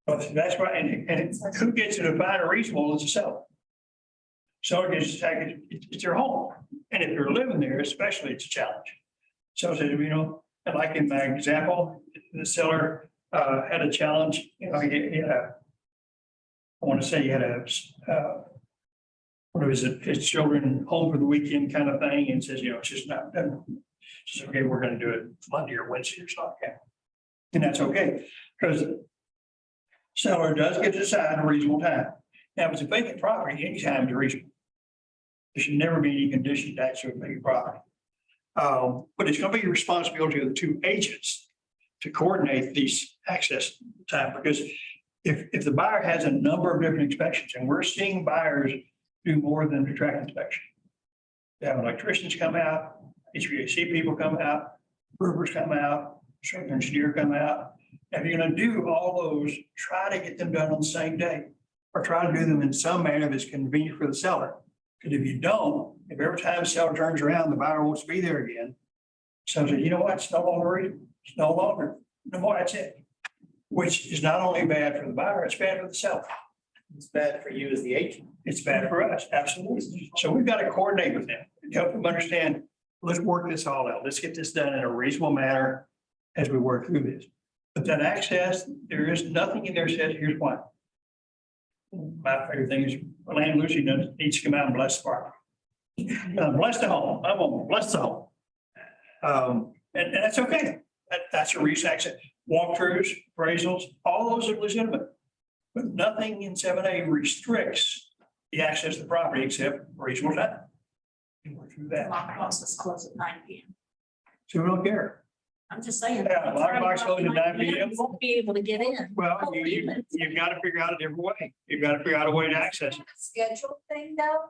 that's right. And who gets to define a reasonable is the seller. Seller gets to take it, it's their home. And if they're living there, especially, it's a challenge. So, you know, and like in my example, the seller had a challenge, you know, he had a, I want to say he had a, what was it, his children home for the weekend kind of thing, and says, you know, it's just not done. She said, okay, we're going to do it Monday or Wednesday or something. Okay. And that's okay, because seller does get to decide a reasonable time. Now, if it's a vacant property, any time is reasonable. There should never be any condition attached to a vacant property. But it's going to be the responsibility of the two agents to coordinate these access time, because if the buyer has a number of different inspections, and we're seeing buyers do more than the track inspection. They have electricians come out, HVAC people come out, roofers come out, structural engineer come out. If you're going to do all those, try to get them done on the same day, or try to do them in some manner that's convenient for the seller. Because if you don't, if every time the seller turns around, the buyer wants to be there again. So you know what, it's no longer reasonable. It's no longer, no more, that's it. Which is not only bad for the buyer, it's bad for the seller. It's bad for you as the agent. It's bad for us, absolutely. So we've got to coordinate with them and help them understand, let's work this all out. Let's get this done in a reasonable manner as we work through this. But that access, there is nothing in there says, here's why. My favorite thing is Land Lucy needs to come out and bless the property. Bless the home. I won't bless the home. And that's okay. That's a reason access. Walkthroughs, appraisals, all those are legitimate. But nothing in 7A restricts the access to the property except reasonable time. And work through that. Lock houses close at 9 p.m. So we don't care. I'm just saying. Yeah, lockbox closed at 9 p.m. Won't be able to get in. Well, you've got to figure out a different way. You've got to figure out a way to access it. Schedule thing though?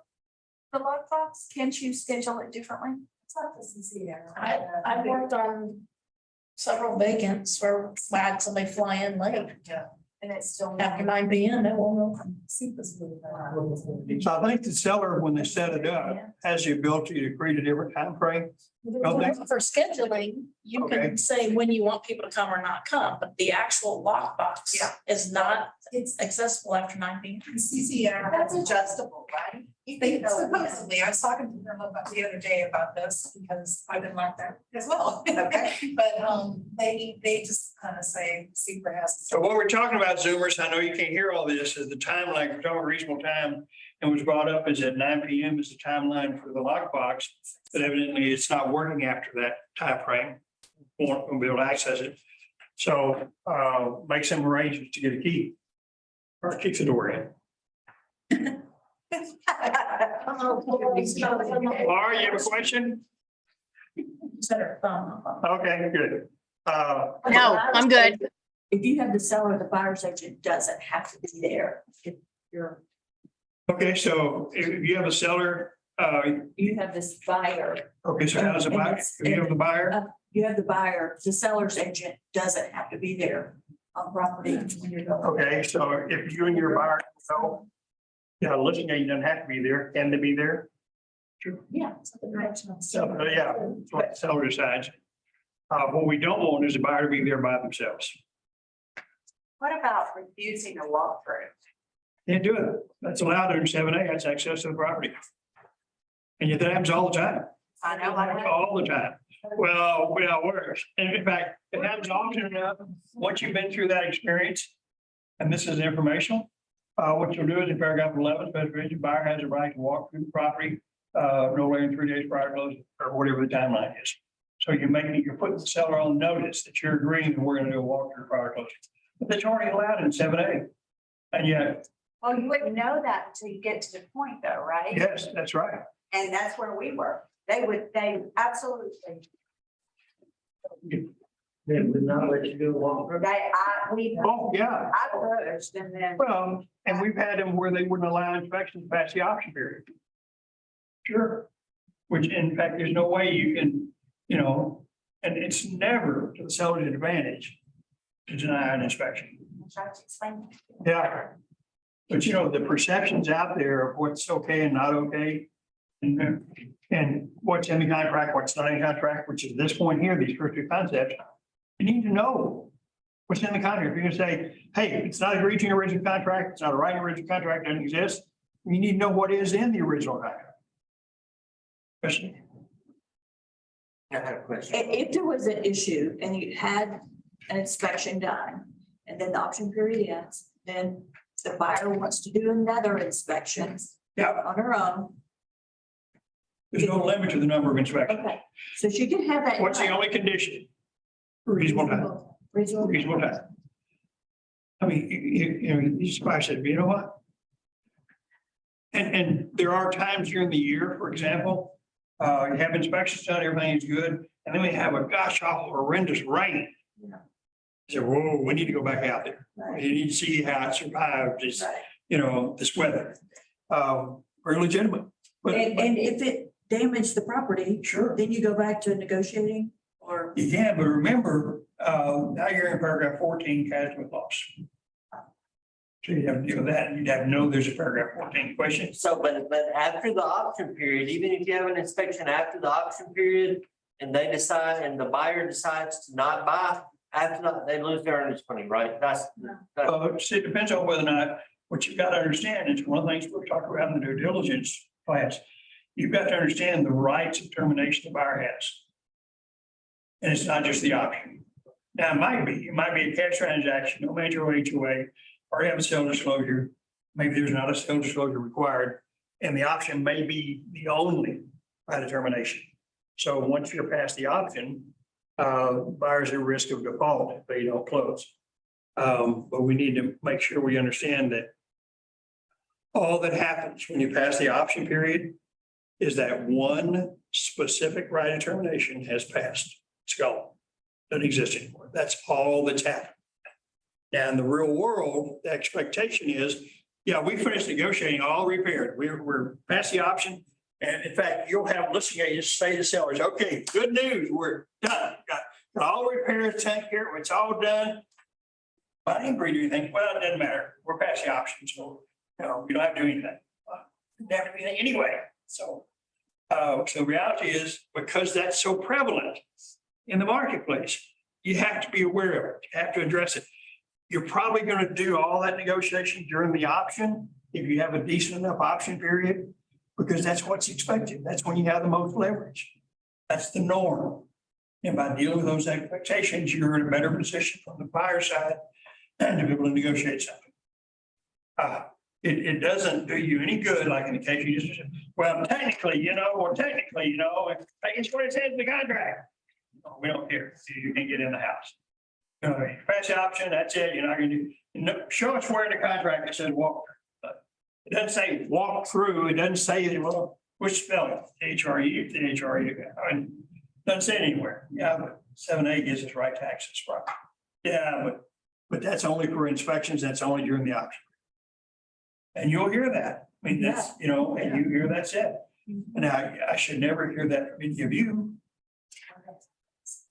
The lockbox, can't you schedule it differently? It's not the sincere. I've worked on several vacants where I had somebody fly in late. And it's still. After 9 p.m., they won't open. See this movie. So I think the seller, when they set it up, has the ability to create a different time frame. Okay. For scheduling, you Okay. can say when you want people to come or not come, but the actual lockbox Yeah. is not It's accessible after 9 p.m. CCR. That's adjustable, right? They supposedly, I was talking to them about the other day about this because I've been like that as well. Okay. But they just kind of say secret has. So what we're talking about, Zoomers, I know you can't hear all this, is the timeline, we're talking reasonable time. And was brought up is at 9 p.m. is the timeline for the lockbox, but evidently it's not working after that time frame. Won't be able to access it. So make some arrangements to get a key. Or kick the door in. Laura, you have a question? Better thumb. Okay, good. No, I'm good. If you have the seller, the buyer's agent doesn't have to be there. If you're, Okay, so if you have a seller, you have this buyer, okay, so how's the buyer? If you have the buyer? you have the buyer, the seller's agent doesn't have to be there on property when you're going. Okay, so if you and your buyer, so, yeah, listing agent doesn't have to be there, can they be there? Yeah. So the direction of So, yeah, that's what the seller decides. What we don't want is the buyer to be there by themselves. What about refusing a walkthrough? Can't do it. That's allowed under 7A, that's access to the property. And yet that happens all the time, I know, like, all the time. Well, worse. And in fact, it happens often enough, once you've been through that experience, and this is informational, what you'll do is in paragraph 11, specification, buyer has a right to walk through the property no later than 3 days prior to closing, or whatever the timeline is. So you're putting the seller on notice that you're agreeing that we're gonna do a walkthrough prior to closing. But that's already allowed in 7A. And yet, well, you wouldn't know that until you get to the point though, right? yes, that's right. And that's where we were. They absolutely. They would not let you do a walkthrough. Oh, yeah. I pushed and then. Well, and we've had them where they wouldn't allow inspections past the option period. Sure. Which in fact, there's no way you can, and it's never to the seller's advantage to deny an inspection. Try to explain. Yeah. But the perceptions out there of what's okay and not okay. And what's in the contract, what's not in the contract, which is this point here, these first two concepts. You need to know what's in the contract. If you're gonna say, hey, it's not agreed to in the original contract, it's not a right in the original contract, doesn't exist. You need to know what is in the original contract. Especially. I have a question. If there was an issue and you had an inspection done, and then the option period ends, then the buyer wants to do another inspection Yeah, on her own. there's no limit to the number of inspections. Okay, so she can have that. What's the only condition? Reasonable time. Reasonable time. I mean, this buyer said, you know what? And there are times during the year, for example, you have inspections done, everything is good, and then we have a gosh awful horrendous rain. Say, whoa, we need to go back out there. You need to see how it survived this, this weather. Very legitimate. But And if it damaged the property, sure, then you go back to negotiating or. you can, but remember, now you're in paragraph 14, casualty loss. So you have to deal with that, and you'd have to know there's a paragraph 14 question. So, but after the option period, even if you have an inspection after the option period and they decide, and the buyer decides to not buy, after that, they lose their earnest money, right? That's. It depends on whether or not, what you've got to understand, it's one of the things we're talking about in the due diligence class. You've got to understand the rights of termination the buyer has. And it's not just the option. Now, it might be a cash transaction, no major HOA, or you have a sale disclosure. Maybe there's not a sale disclosure required, and the option may be the only right of termination. So once you're past the option, buyers at risk of default if they don't close. But we need to make sure we understand that all that happens when you pass the option period is that one specific right of termination has passed. It's gone. Doesn't exist anymore. That's all that's happened. Now, in the real world, the expectation is, yeah, we finished negotiating all repaired. We're past the option. And in fact, you'll have listing agents say to sellers, okay, good news, we're done. Got all repairs taken care of. It's all done. But I didn't agree to anything. Well, it doesn't matter. We're past the option. So, we don't have to do anything. We don't have to do anything anyway. So the reality is, because that's so prevalent in the marketplace, you have to be aware of it. You have to address it. You're probably going to do all that negotiation during the option, if you have a decent enough option period, because that's what's expected. That's when you have the most leverage. That's the norm. And by dealing with those expectations, you're in a better position from the buyer side to be able to negotiate something. It doesn't do you any good, like in the case you just said, well, technically, it's what it says in the contract. No, we don't care. You can get in the house. Pass the option, that's it. You're not going to do, show us where in the contract it says walk through. It doesn't say walk through. It doesn't say, well, which spelling, HRE, HRE. It doesn't say it anywhere. Yeah, but 7A gives us right to access property. Yeah, but that's only for inspections. That's only during the option. And you'll hear that. I mean, that's, and you hear that said. And I should never hear that from any of you.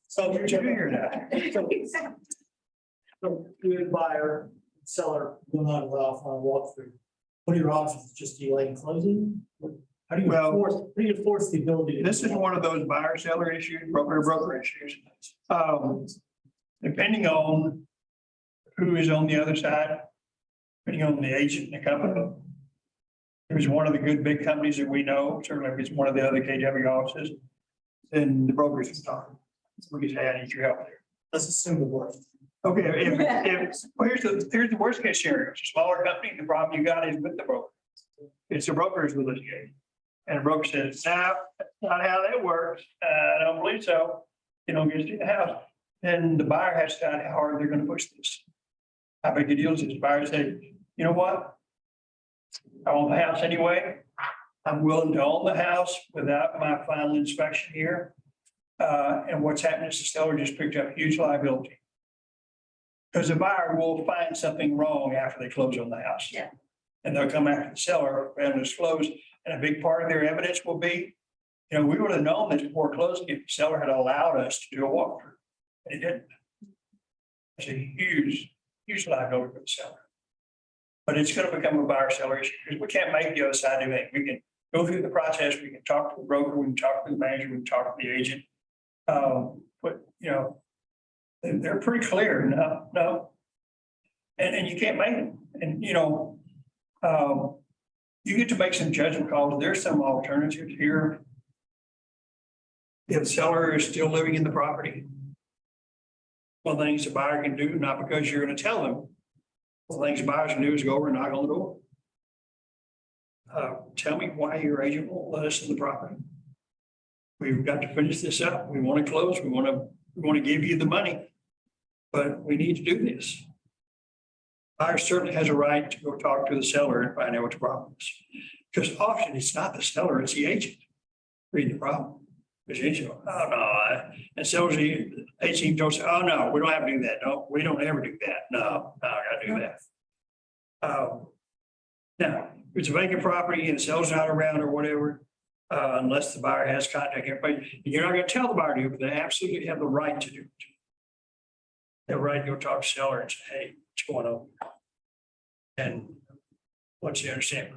So you hear that. So good buyer, seller, will not allow for a walkthrough. What are your options? Just delay closing? How do you enforce the ability? This is one of those buyer seller issues, broker issues. Depending on who is on the other side, depending on the agent and the company. If it's one of the good big companies that we know, certainly if it's one of the other KW offices, then the brokers can talk. We can say, I need your help there. Let's assume the worst. Okay, well, here's the worst case scenario. It's a smaller company. The problem you got is with the broker. It's the brokers with litigation. And the broker says, no, that's not how that works. I don't believe so. You don't get to the house. Then the buyer has to decide how hard they're going to push this. How big a deal is this? The buyer said, you know what? I own the house anyway. I'm willing to own the house without my final inspection here. And what's happened is the seller just picked up huge liability. Because the buyer will find something wrong after they close on the house. Yeah. And they'll come after the seller and disclose. And a big part of their evidence will be, we would have known this before closing if the seller had allowed us to do a walkthrough. And it didn't. It's a huge liability for the seller. But it's going to become a buyer seller issue because we can't make the other side do anything. We can go through the process. We can talk to the broker. We can talk to the manager. We can talk to the agent. But they're pretty clear. No. And you can't make them. And, you get to make some judgment calls. There's some alternatives here. If the seller is still living in the property, one of the things the buyer can do, not because you're going to tell them, one of the things the buyers can do is go over and knock on the door. Tell me why your agent won't let us in the property. We've got to finish this up. We want to close. We want to give you the money, but we need to do this. Buyer certainly has a right to go talk to the seller and find out what the problem is. Because often it's not the seller, it's the agent reading the problem. Because the agent, oh no, and sellers, the agent don't say, oh no, we don't have to do that. No, we don't ever do that. No, I gotta do that. Now, if it's a vacant property and the seller's not around or whatever, unless the buyer has contact information, you're not gonna tell the buyer to do it, but they absolutely have the right to do it. They have the right to go talk to the seller and say, hey, what's going on? And once you understand,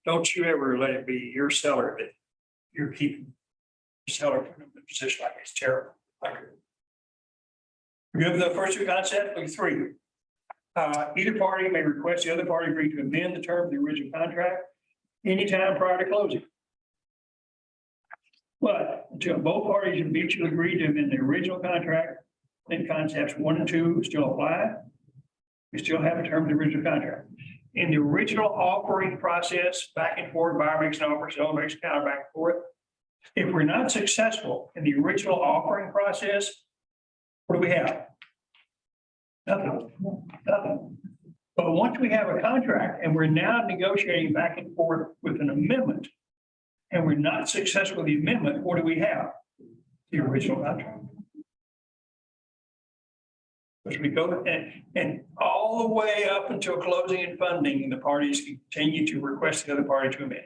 don't you ever let it be your seller that you're keeping the seller in a position like it's terrible. We have the first two concepts, like three. Either party may request the other party agree to amend the terms of the original contract anytime prior to closing. But until both parties have mutually agreed to amend the original contract, then concepts 1 and 2 still apply. We still have a term of the original contract. In the original offering process, back and forth, buyer makes an offer, seller makes a counter, back and forth. If we're not successful in the original offering process, what do we have? Nothing. But once we have a contract and we're now negotiating back and forth with an amendment, and we're not successful with the amendment, what do we have? the original contract. As we go, and all the way up until closing and funding, the parties continue to request the other party to amend.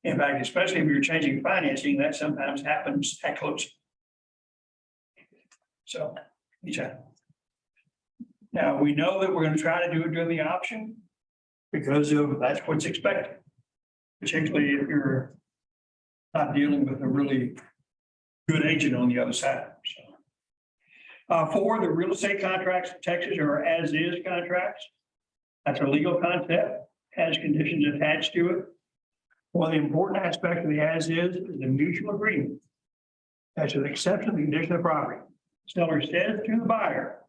In fact, especially if you're changing financing, that sometimes happens at closing. So, yeah. Now, we know that we're gonna try to do it during the option because of, that's what's expected. Particularly if you're not dealing with a really good agent on the other side, so. For the real estate contracts in Texas are as-is contracts. That's a legal concept, has conditions attached to it. One of the important aspects of the as-is is the mutual agreement. That's an exception to the condition of the property. Seller says to the buyer,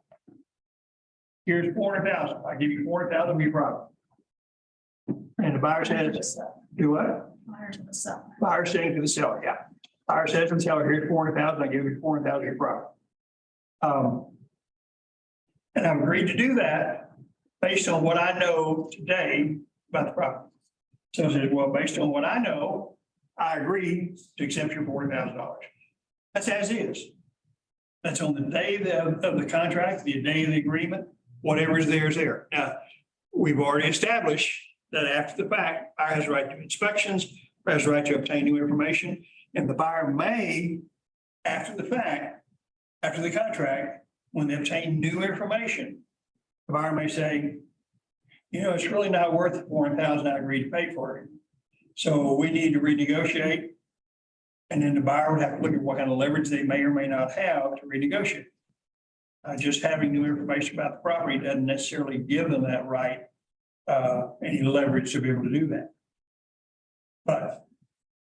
here's 400,000, I give you 400,000 for your property. And the buyer says, do what? Buyers and the seller. Buyer saying to the seller, yeah. Buyer says to the seller, here's 400,000, I give you 400,000 for your property. And I've agreed to do that based on what I know today about the property. So I said, well, based on what I know, I agree to accept your $40,000. That's as is. That's on the day of the contract, the day of the agreement, whatever is there is there. Now, we've already established that after the fact, buyer has the right to inspections, has the right to obtain new information, and the buyer may, after the fact, after the contract, when they obtain new information, the buyer may say, you know, it's really not worth the 400,000 I agreed to pay for it. So we need to renegotiate. And then the buyer would have to look at what kind of leverage they may or may not have to renegotiate. Just having new information about the property doesn't necessarily give them that right, any leverage to be able to do that. But,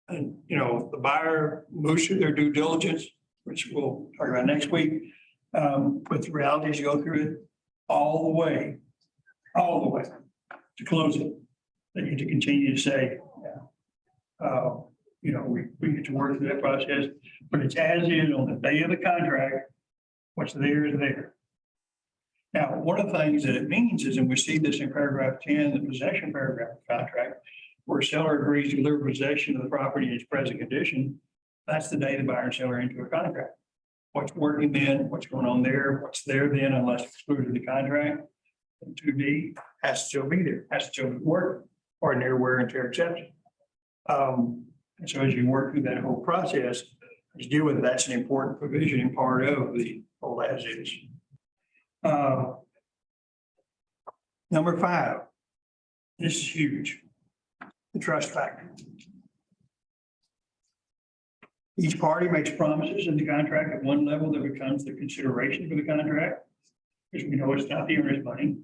and, you know, the buyer moves through their due diligence, which we'll talk about next week. But the reality is you go through it all the way to close it. They need to continue to say, you know, we get to work through that process, but it's as is on the day of the contract, what's there is there. Now, one of the things that it means is, and we see this in paragraph 10, the possession paragraph of the contract, where a seller agrees to deliver possession of the property in its present condition, that's the day the buyer and seller enter a contract. What's working then, what's going on there, what's there then, unless excluded in the contract. And 2D has to still be there, has to still be working, ordinary wear and tear exception. And so as you work through that whole process, as you deal with it, that's an important provision and part of the whole as is. Number 5, this is huge, the trust factor. Each party makes promises in the contract at one level that becomes the consideration for the contract, because we know it's not the owner's money.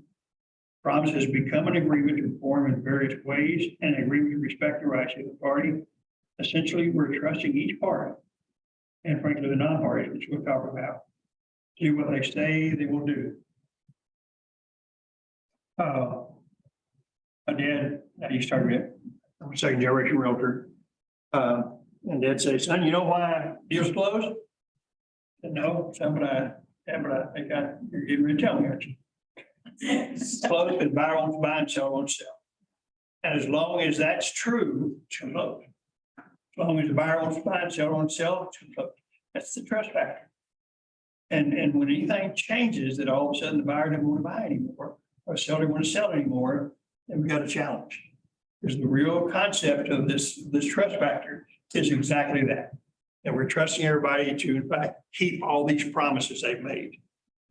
Promises become an agreement to perform in various ways and an agreement to respect the rights of the party. Essentially, we're trusting each party, and frankly, the non-parties, which we'll talk about, do what they say they will do. My dad, he started, I'm a second generation realtor. And Dad says, son, you know why deals close? I said, no, son, but I think you're getting ready to tell me, aren't you? Close because buyer wants to buy and seller wants to sell. And as long as that's true, it's going to close. As long as the buyer wants to buy and seller wants to sell, it's going to close. That's the trust factor. And when anything changes, that all of a sudden the buyer doesn't want to buy anymore, or the seller doesn't want to sell anymore, then we got a challenge. Because the real concept of this trust factor is exactly that. And we're trusting everybody to, in fact, keep all these promises they've made.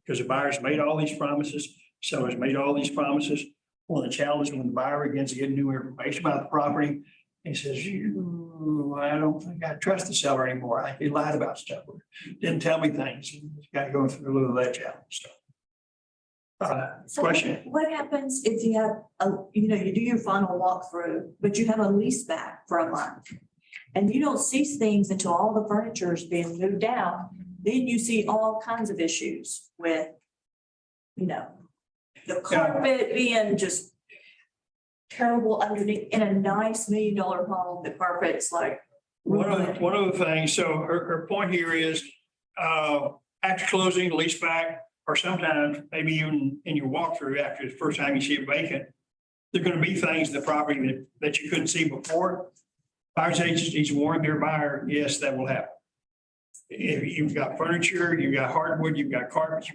Because the buyer's made all these promises, sellers made all these promises. Well, the challenge when the buyer begins to get new information about the property, he says, I don't think I trust the seller anymore. I think he lied about stuff. Didn't tell me things. He's got to go through a little of that challenge. So Question. What happens if you have, you do your final walkthrough, but you have a lease back for a month? And you don't see things until all the furniture is being moved out. Then you see all kinds of issues with, the carpet being just terrible underneath in a nice $1 million home. The carpet's like. One of the things, so her point here is after closing, lease back, or sometimes maybe even in your walkthrough after the first time you see it vacant, there are going to be things in the property that you couldn't see before. Buyer's agent needs to warn their buyer, yes, that will happen. If you've got furniture, you've got hardwood, you've got carpets,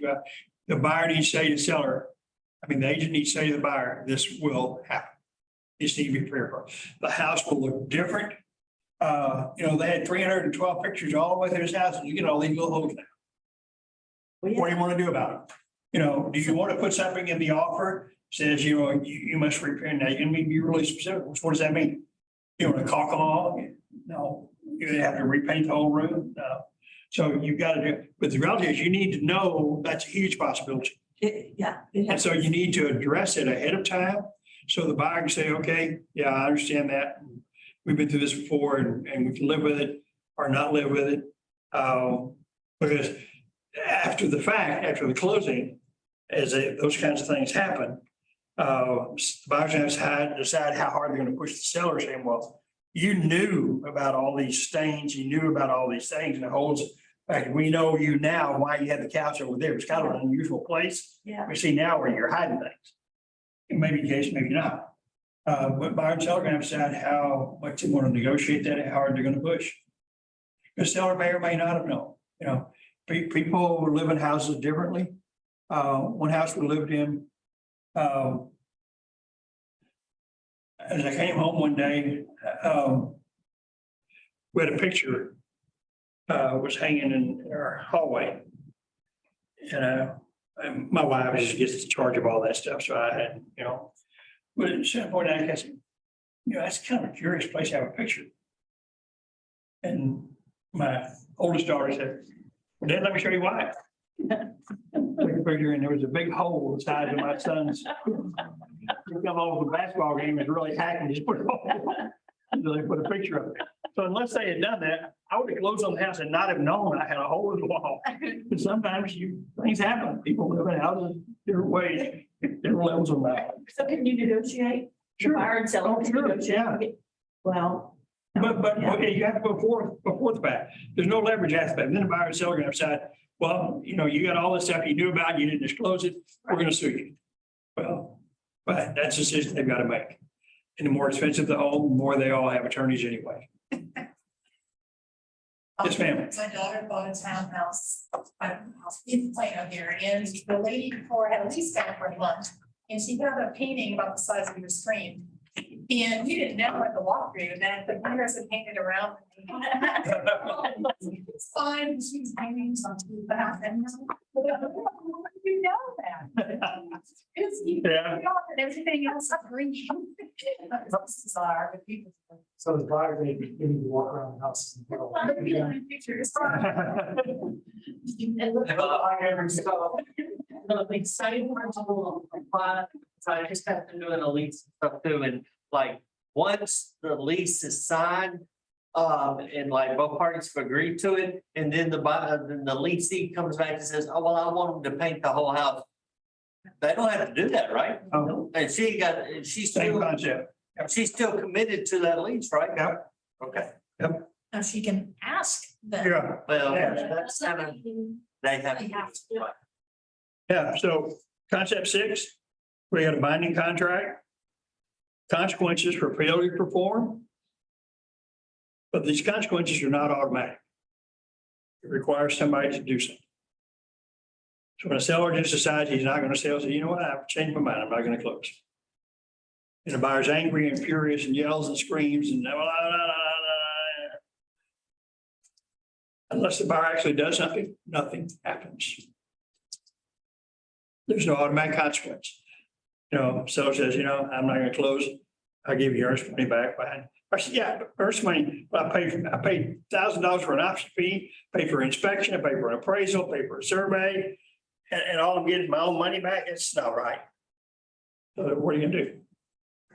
the buyer needs to say to the seller, the agent needs to say to the buyer, this will happen. This needs to be prepared for. The house will look different. They had 312 pictures all the way through this house, and you get all these little holes now. Well, What do yeah, you want to do about it? Do you want to put something in the offer says, you must repair now, you need to be really specific. What does that mean? You want to caulk them all? No, you have to repaint the whole room? No. So you've got to do, but the reality is you need to know that's a huge possibility. it And has, so you need to address it ahead of time. So the buyer can say, okay, yeah, I understand that. We've been through this before and we can live with it or not live with it. Because after the fact, after the closing, those kinds of things happen, buyers have to decide how hard they're going to push the seller, saying, well, you knew about all these stains, you knew about all these things and the holes. In fact, we know you now why you had the couch over there. It's kind of an unusual place. yeah. We see now where you're hiding things. It may be the case, maybe not. But buyer and seller are going to decide how much they want to negotiate that, how hard they're going to push. The seller may or may not have known, people live in houses differently. One house we lived in, as I came home one day, we had a picture was hanging in our hallway. And my wife gets in charge of all that stuff, so I had, but at some point I guess, that's kind of a curious place to have a picture. And my oldest daughter said, well, Dad, let me show you why. Took a picture and there was a big hole the size of my son's. He come over the basketball game and really hacking, just put it on. So they put a picture of it. So unless they had done that, I would have closed on the house and not have known I had a hole in the wall. But sometimes things happen. People live in houses different ways, different levels of life. So can you negotiate? Sure. Buyer and seller Oh, can sure, negotiate. yeah. Well. But Yeah. okay, you have to go before the fact. There's no leverage aspect. Then the buyer and seller are going to decide, well, you got all this stuff you knew about, you didn't disclose it, we're going to sue you. Well, but that's a decision they've got to make. And the more expensive the home, the more they all have attorneys anyway. Yes, ma'am. My daughter bought a townhouse, in Plano here, and the lady before had a lease down for a month. And she got a painting about the size of your screen. And we didn't know at the walkthrough that the painters had painted around. It's fine, she was painting something back and. You know that. It's, Yeah. and everything else is green. It's bizarre, but people. So the buyer may be getting to walk around the house. and go, yeah. Pictures. The exciting part of so I just have to do an lease and stuff too, and like, once the lease is signed. And like both parties have agreed to it, and then the leasing comes back and says, oh, well, I want them to paint the whole house. They don't have to do that, right? Oh, And she's same still, concept. she's still committed to that lease, right? Yep. Okay, Now she can ask them. Yeah. well, Yeah. that's kind of, they have. They have to. Right. Yeah, so concept 6, we got a binding contract. Consequences for failure to perform. But these consequences are not automatic. It requires somebody to do something. So when a seller just decides he's not going to sell, say, you know what, I've changed my mind, I'm not going to close. And the buyer's angry and furious and yells and screams and blah, blah, blah, blah, blah. Unless the buyer actually does something, nothing happens. There's no automatic consequence. Seller says, I'm not going to close. I'll give you your earnest money back. Fine. I said, yeah, earnest money, I paid $1,000 for an option fee, pay for inspection, I pay for an appraisal, pay for a survey, and all I'm getting is my own money back. It's not right. So what are you gonna do?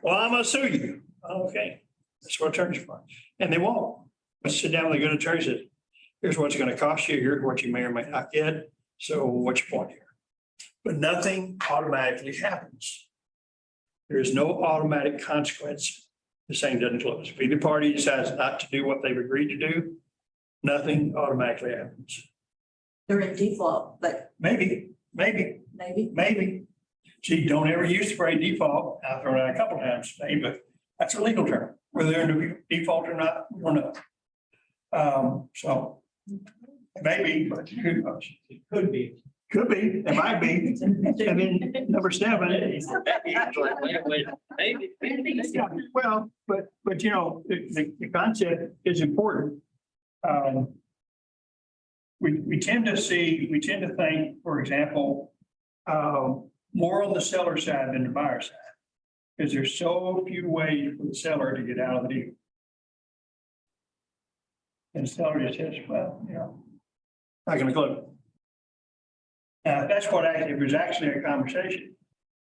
Well, I'm gonna sue you. Okay, that's what attorneys are for. And they won't. Let's sit down with a good attorney and say, here's what's gonna cost you, here's what you may or may not get. So what's your point here? But nothing automatically happens. There is no automatic consequence. The same doesn't close. If either party decides not to do what they've agreed to do, nothing automatically happens. They're in default, but Maybe. Gee, don't ever use the phrase default. I've thrown it out a couple of times today, but that's a legal term. Whether they're in default or not, we don't know. So Maybe, but who knows? It could be. Could be, it might be. And then number 7. Well, but you know, the concept is important. We tend to think, for example, more on the seller side than the buyer side. Because there's so few ways for the seller to get out of the deal. And the seller just says, well, you know, not gonna close. That's what if it was actually a conversation.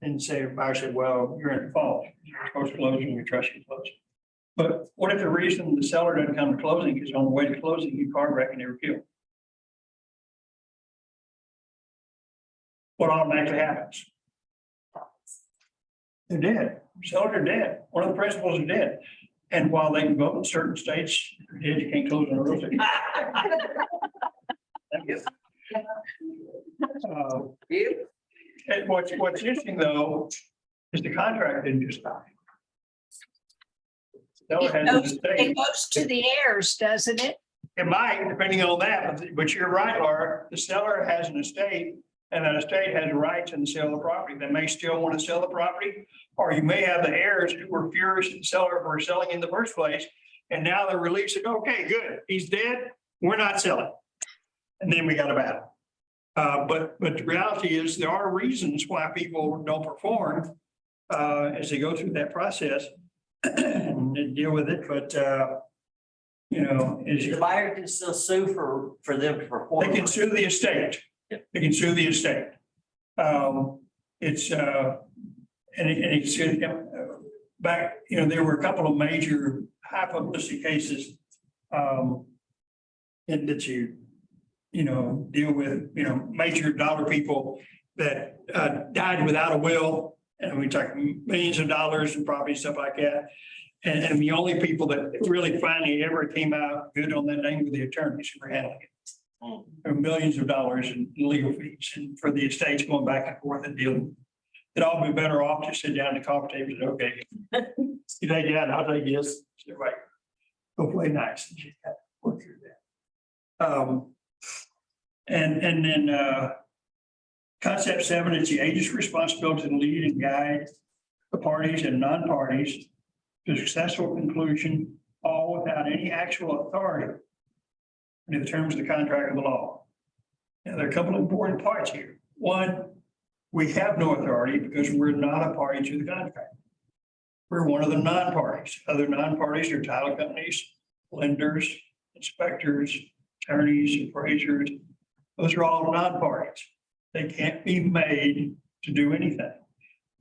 And say, buyer said, well, you're in default, you're supposed to close and we trust you to close. But what if the reason the seller doesn't come to closing is on the way to closing, you car wreck and they were killed? What automatically happens? They're dead. Sellers are dead. One of the principals are dead. And while they can vote in certain states, if you're dead, you can't close on a real estate. And what's interesting though, is the contract didn't just die. Seller has an It estate. goes to the heirs, doesn't it? It might, depending on that, but you're right, Laura. The seller has an estate and that estate has rights in the sale of the property. They may still want to sell the property, or you may have the heirs who were furious at the seller for selling in the first place. And now they're releasing, okay, good, he's dead, we're not selling. And then we got a battle. But the reality is there are reasons why people don't perform as they go through that process and deal with it. But, you know, The buyer can still sue for them to perform. they can sue the estate. They can sue the estate. It's back, you know, there were a couple of major high publicity cases that you know, deal with, you know, major dollar people that died without a will. And we talk millions of dollars in property, stuff like that. And the only people that really finally ever came out good on that name were the attorneys who were handling it. There were millions of dollars in legal fees and for the estates going back and forth and dealing. It'd all be better off to sit down at the coffee table and say, okay, you take it out, I'll take this. So, right. Go play nice. And you got to work through that. And then concept 7, it's the agent's responsibility to lead and guide the parties and non-parties to successful conclusion, all without any actual authority in the terms of the contract of the law. Now, there are a couple of important parts here. One, we have no authority because we're not a party to the contract. We're one of the non-parties. Other non-parties are title companies, lenders, inspectors, attorneys, appraisers. Those are all non-parties. They can't be made to do anything.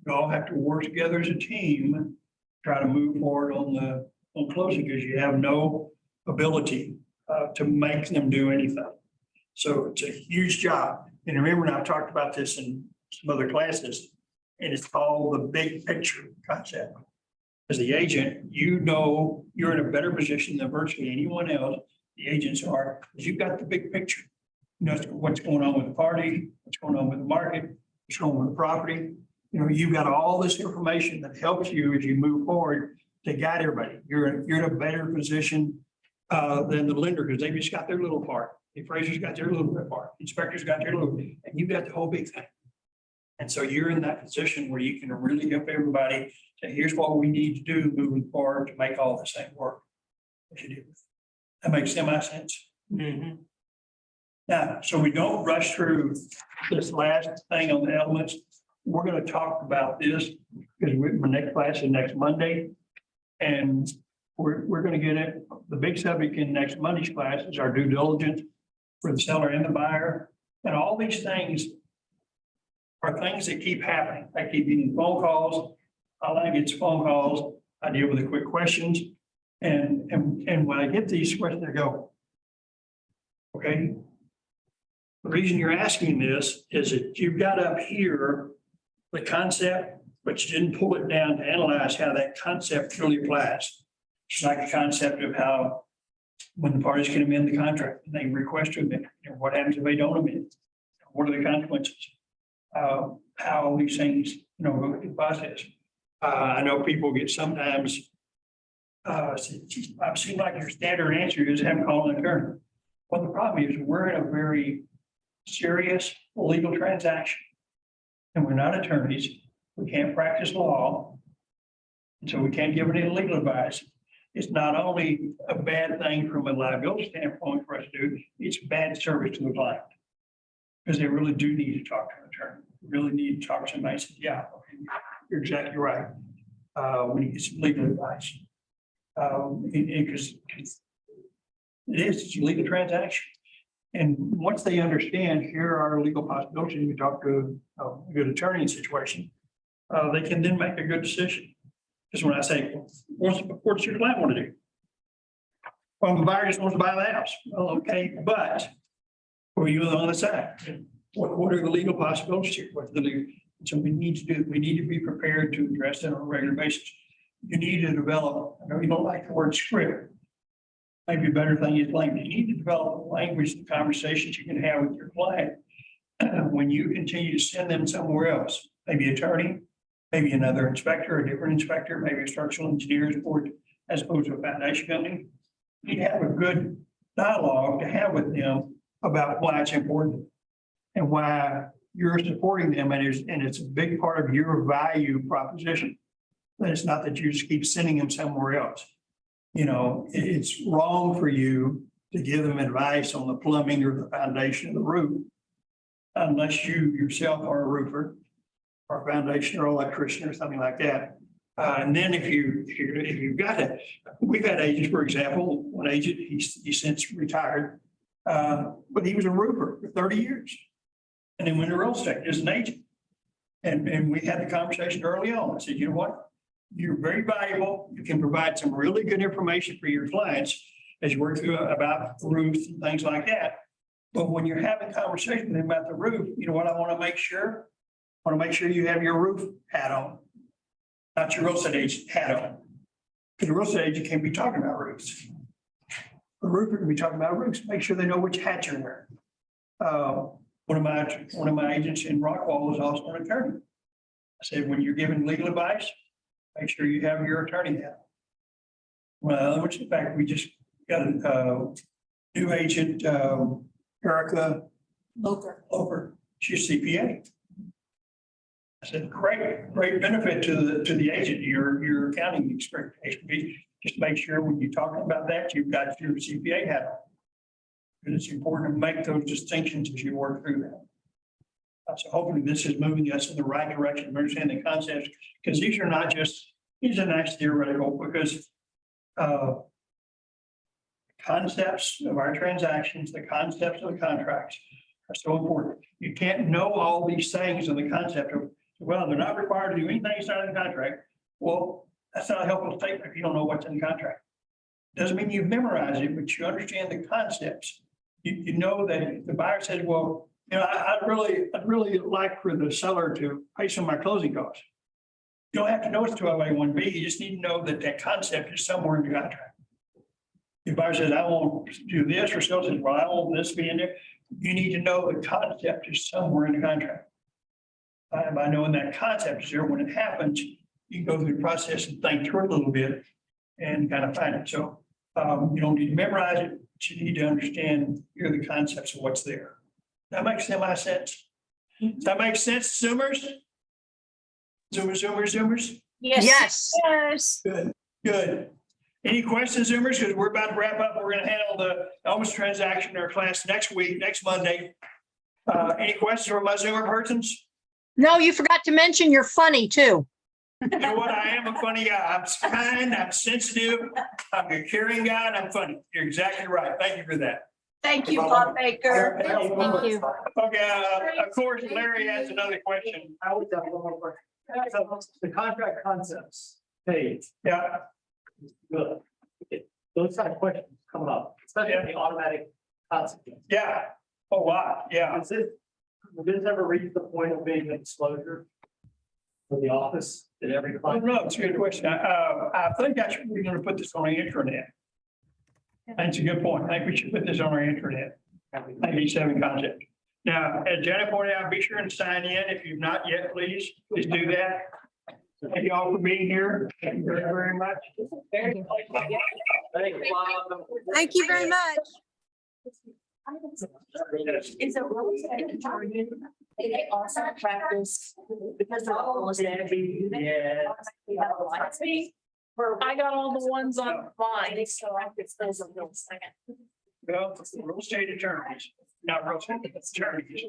We all have to work together as a team, try to move forward on closing because you have no ability to make them do anything. So it's a huge job. And remember, and I've talked about this in some other classes, and it's called the big picture concept. As the agent, you know you're in a better position than virtually anyone else. The agents are, because you've got the big picture. You know what's going on with the party, what's going on with the market, what's going on with the property. You know, you've got all this information that helps you as you move forward to guide everybody. You're in a better position than the lender because they've just got their little part. The appraiser's got their little part. The inspector's got their little, and you've got the whole big thing. And so you're in that position where you can really help everybody say, here's what we need to do moving forward to make all this thing work. What you do. That makes semi-sense. Mm-hmm. Now, so we don't rush through this last thing on the elements. We're going to talk about this because my next class is next Monday. And we're going to get it. The big subject in next Monday's class is our due diligence for the seller and the buyer. And all these things are things that keep happening. I keep getting phone calls. All I get is phone calls. I deal with the quick questions. And when I get these questions, I go, okay. The reason you're asking this is that you've got up here the concept, but you didn't pull it down to analyze how that concept truly applies. It's like the concept of how when the parties can amend the contract and they request to amend, what happens if they don't amend? What are the consequences? How all these things, go through the process. I know people get sometimes, it seems like your standard answer is have them call an attorney. Well, the problem is we're in a very serious legal transaction. And we're not attorneys. We can't practice law. And so we can't give any legal advice. It's not only a bad thing from a liability standpoint for us to do, it's bad service to the client. Because they really do need to talk to an attorney, really need to talk to somebody and say, yeah, okay, you're exactly right. We need some legal advice. Because it's a legal transaction. And once they understand, here are legal possibilities, you talk to a good attorney in situation, they can then make a good decision. Because when I say, what does your client want to do? Well, the buyer just wants to buy the house. Well, okay, but what are you on the side? What are the legal possibilities here? What's the legal? So we need to be prepared to address it on a regular basis. You need to develop, I know you don't like the word script. Maybe a better thing is language. You need to develop language and conversations you can have with your client when you continue to send them somewhere else, maybe attorney, maybe another inspector, a different inspector, maybe a structural engineer's board, as opposed to a foundation company. You need to have a good dialogue to have with them about why it's important and why you're supporting them, and it's a big part of your value proposition. But it's not that you just keep sending them somewhere else. You know, it's wrong for you to give them advice on the plumbing or the foundation of the roof unless you yourself are a roofer or a foundation or electrician or something like that. And then if you've got it, we've had agents, for example, one agent, he's since retired, but he was a roofer for 30 years. And then went to real estate as an agent. And we had the conversation early on. I said, you know what? You're very valuable. You can provide some really good information for your clients as you work through about roofs and things like that. But when you're having a conversation with them about the roof, you know what I want to make sure? I want to make sure you have your roof hat on, not your real estate agent hat on. Because the real estate agent can't be talking about roofs. The roofer can be talking about roofs. Make sure they know which hat you're wearing. One of my agents in Rockwall is also an attorney. I said, when you're giving legal advice, make sure you have your attorney hat. Well, which in fact, we just got a new agent, Erica Loper. She's CPA. I said, great benefit to the agent, your accounting experience. Just make sure when you're talking about that, you've got your CPA hat on. And it's important to make those distinctions as you work through that. So hopefully this is moving us in the right direction of understanding the concepts, because these are not theoretical, because concepts of our transactions, the concepts of the contracts are so important. You can't know all these things in the concept of, well, they're not required to do anything inside of the contract. Well, that's not a helpful statement if you don't know what's in the contract. Doesn't mean you've memorized it, but you understand the concepts. You know that if the buyer says, well, you know, I'd really like for the seller to pay some of my closing costs. You don't have to know it's 12A1B. You just need to know that that concept is somewhere in the contract. If the buyer says, I won't do this, or seller says, well, I want this to be in there. You need to know the concept is somewhere in the contract. By knowing that concept is there, when it happens, you can go through the process and think through it a little bit and kind of find it. So you don't need to memorize it, but you need to understand here the concepts of what's there. That makes semi-sense. Does that make sense, Zoomers? Zoomers? Yes. Yes. Good. Any questions, Zoomers? Because we're about to wrap up. We're going to handle the Elvis transaction in our class next Monday. Any questions from my Zoomer persons? No, you forgot to mention you're funny too. You know what? I am a funny guy. I'm kind, I'm sensitive, I'm a caring guy, and I'm funny. You're exactly right. Thank you for that. Thank you, Bob Baker. Thank you. Okay, of course, Larry has another question. I would have one more question. So the contract concepts page. Yeah, Good. Okay, those kind of questions come up, especially on the automatic consequence. yeah, a lot, yeah. Will this ever reach the point of being a disclosure for the office that every I client? don't know, it's a good question. I think we're going to put this on our intranet. That's a good point. I think we should put this on our intranet. Maybe 7 concepts. Now, as Janet pointed out, be sure and sign in. If you've not yet, please do that. Thank you all for being here. Thank you very, very much. Thank you, Bob. Thank you very much. Is it really? They also practice because they're all Yeah. I got all the ones on mine. They still practice those a little second. Well, real estate attorneys, not real estate attorneys.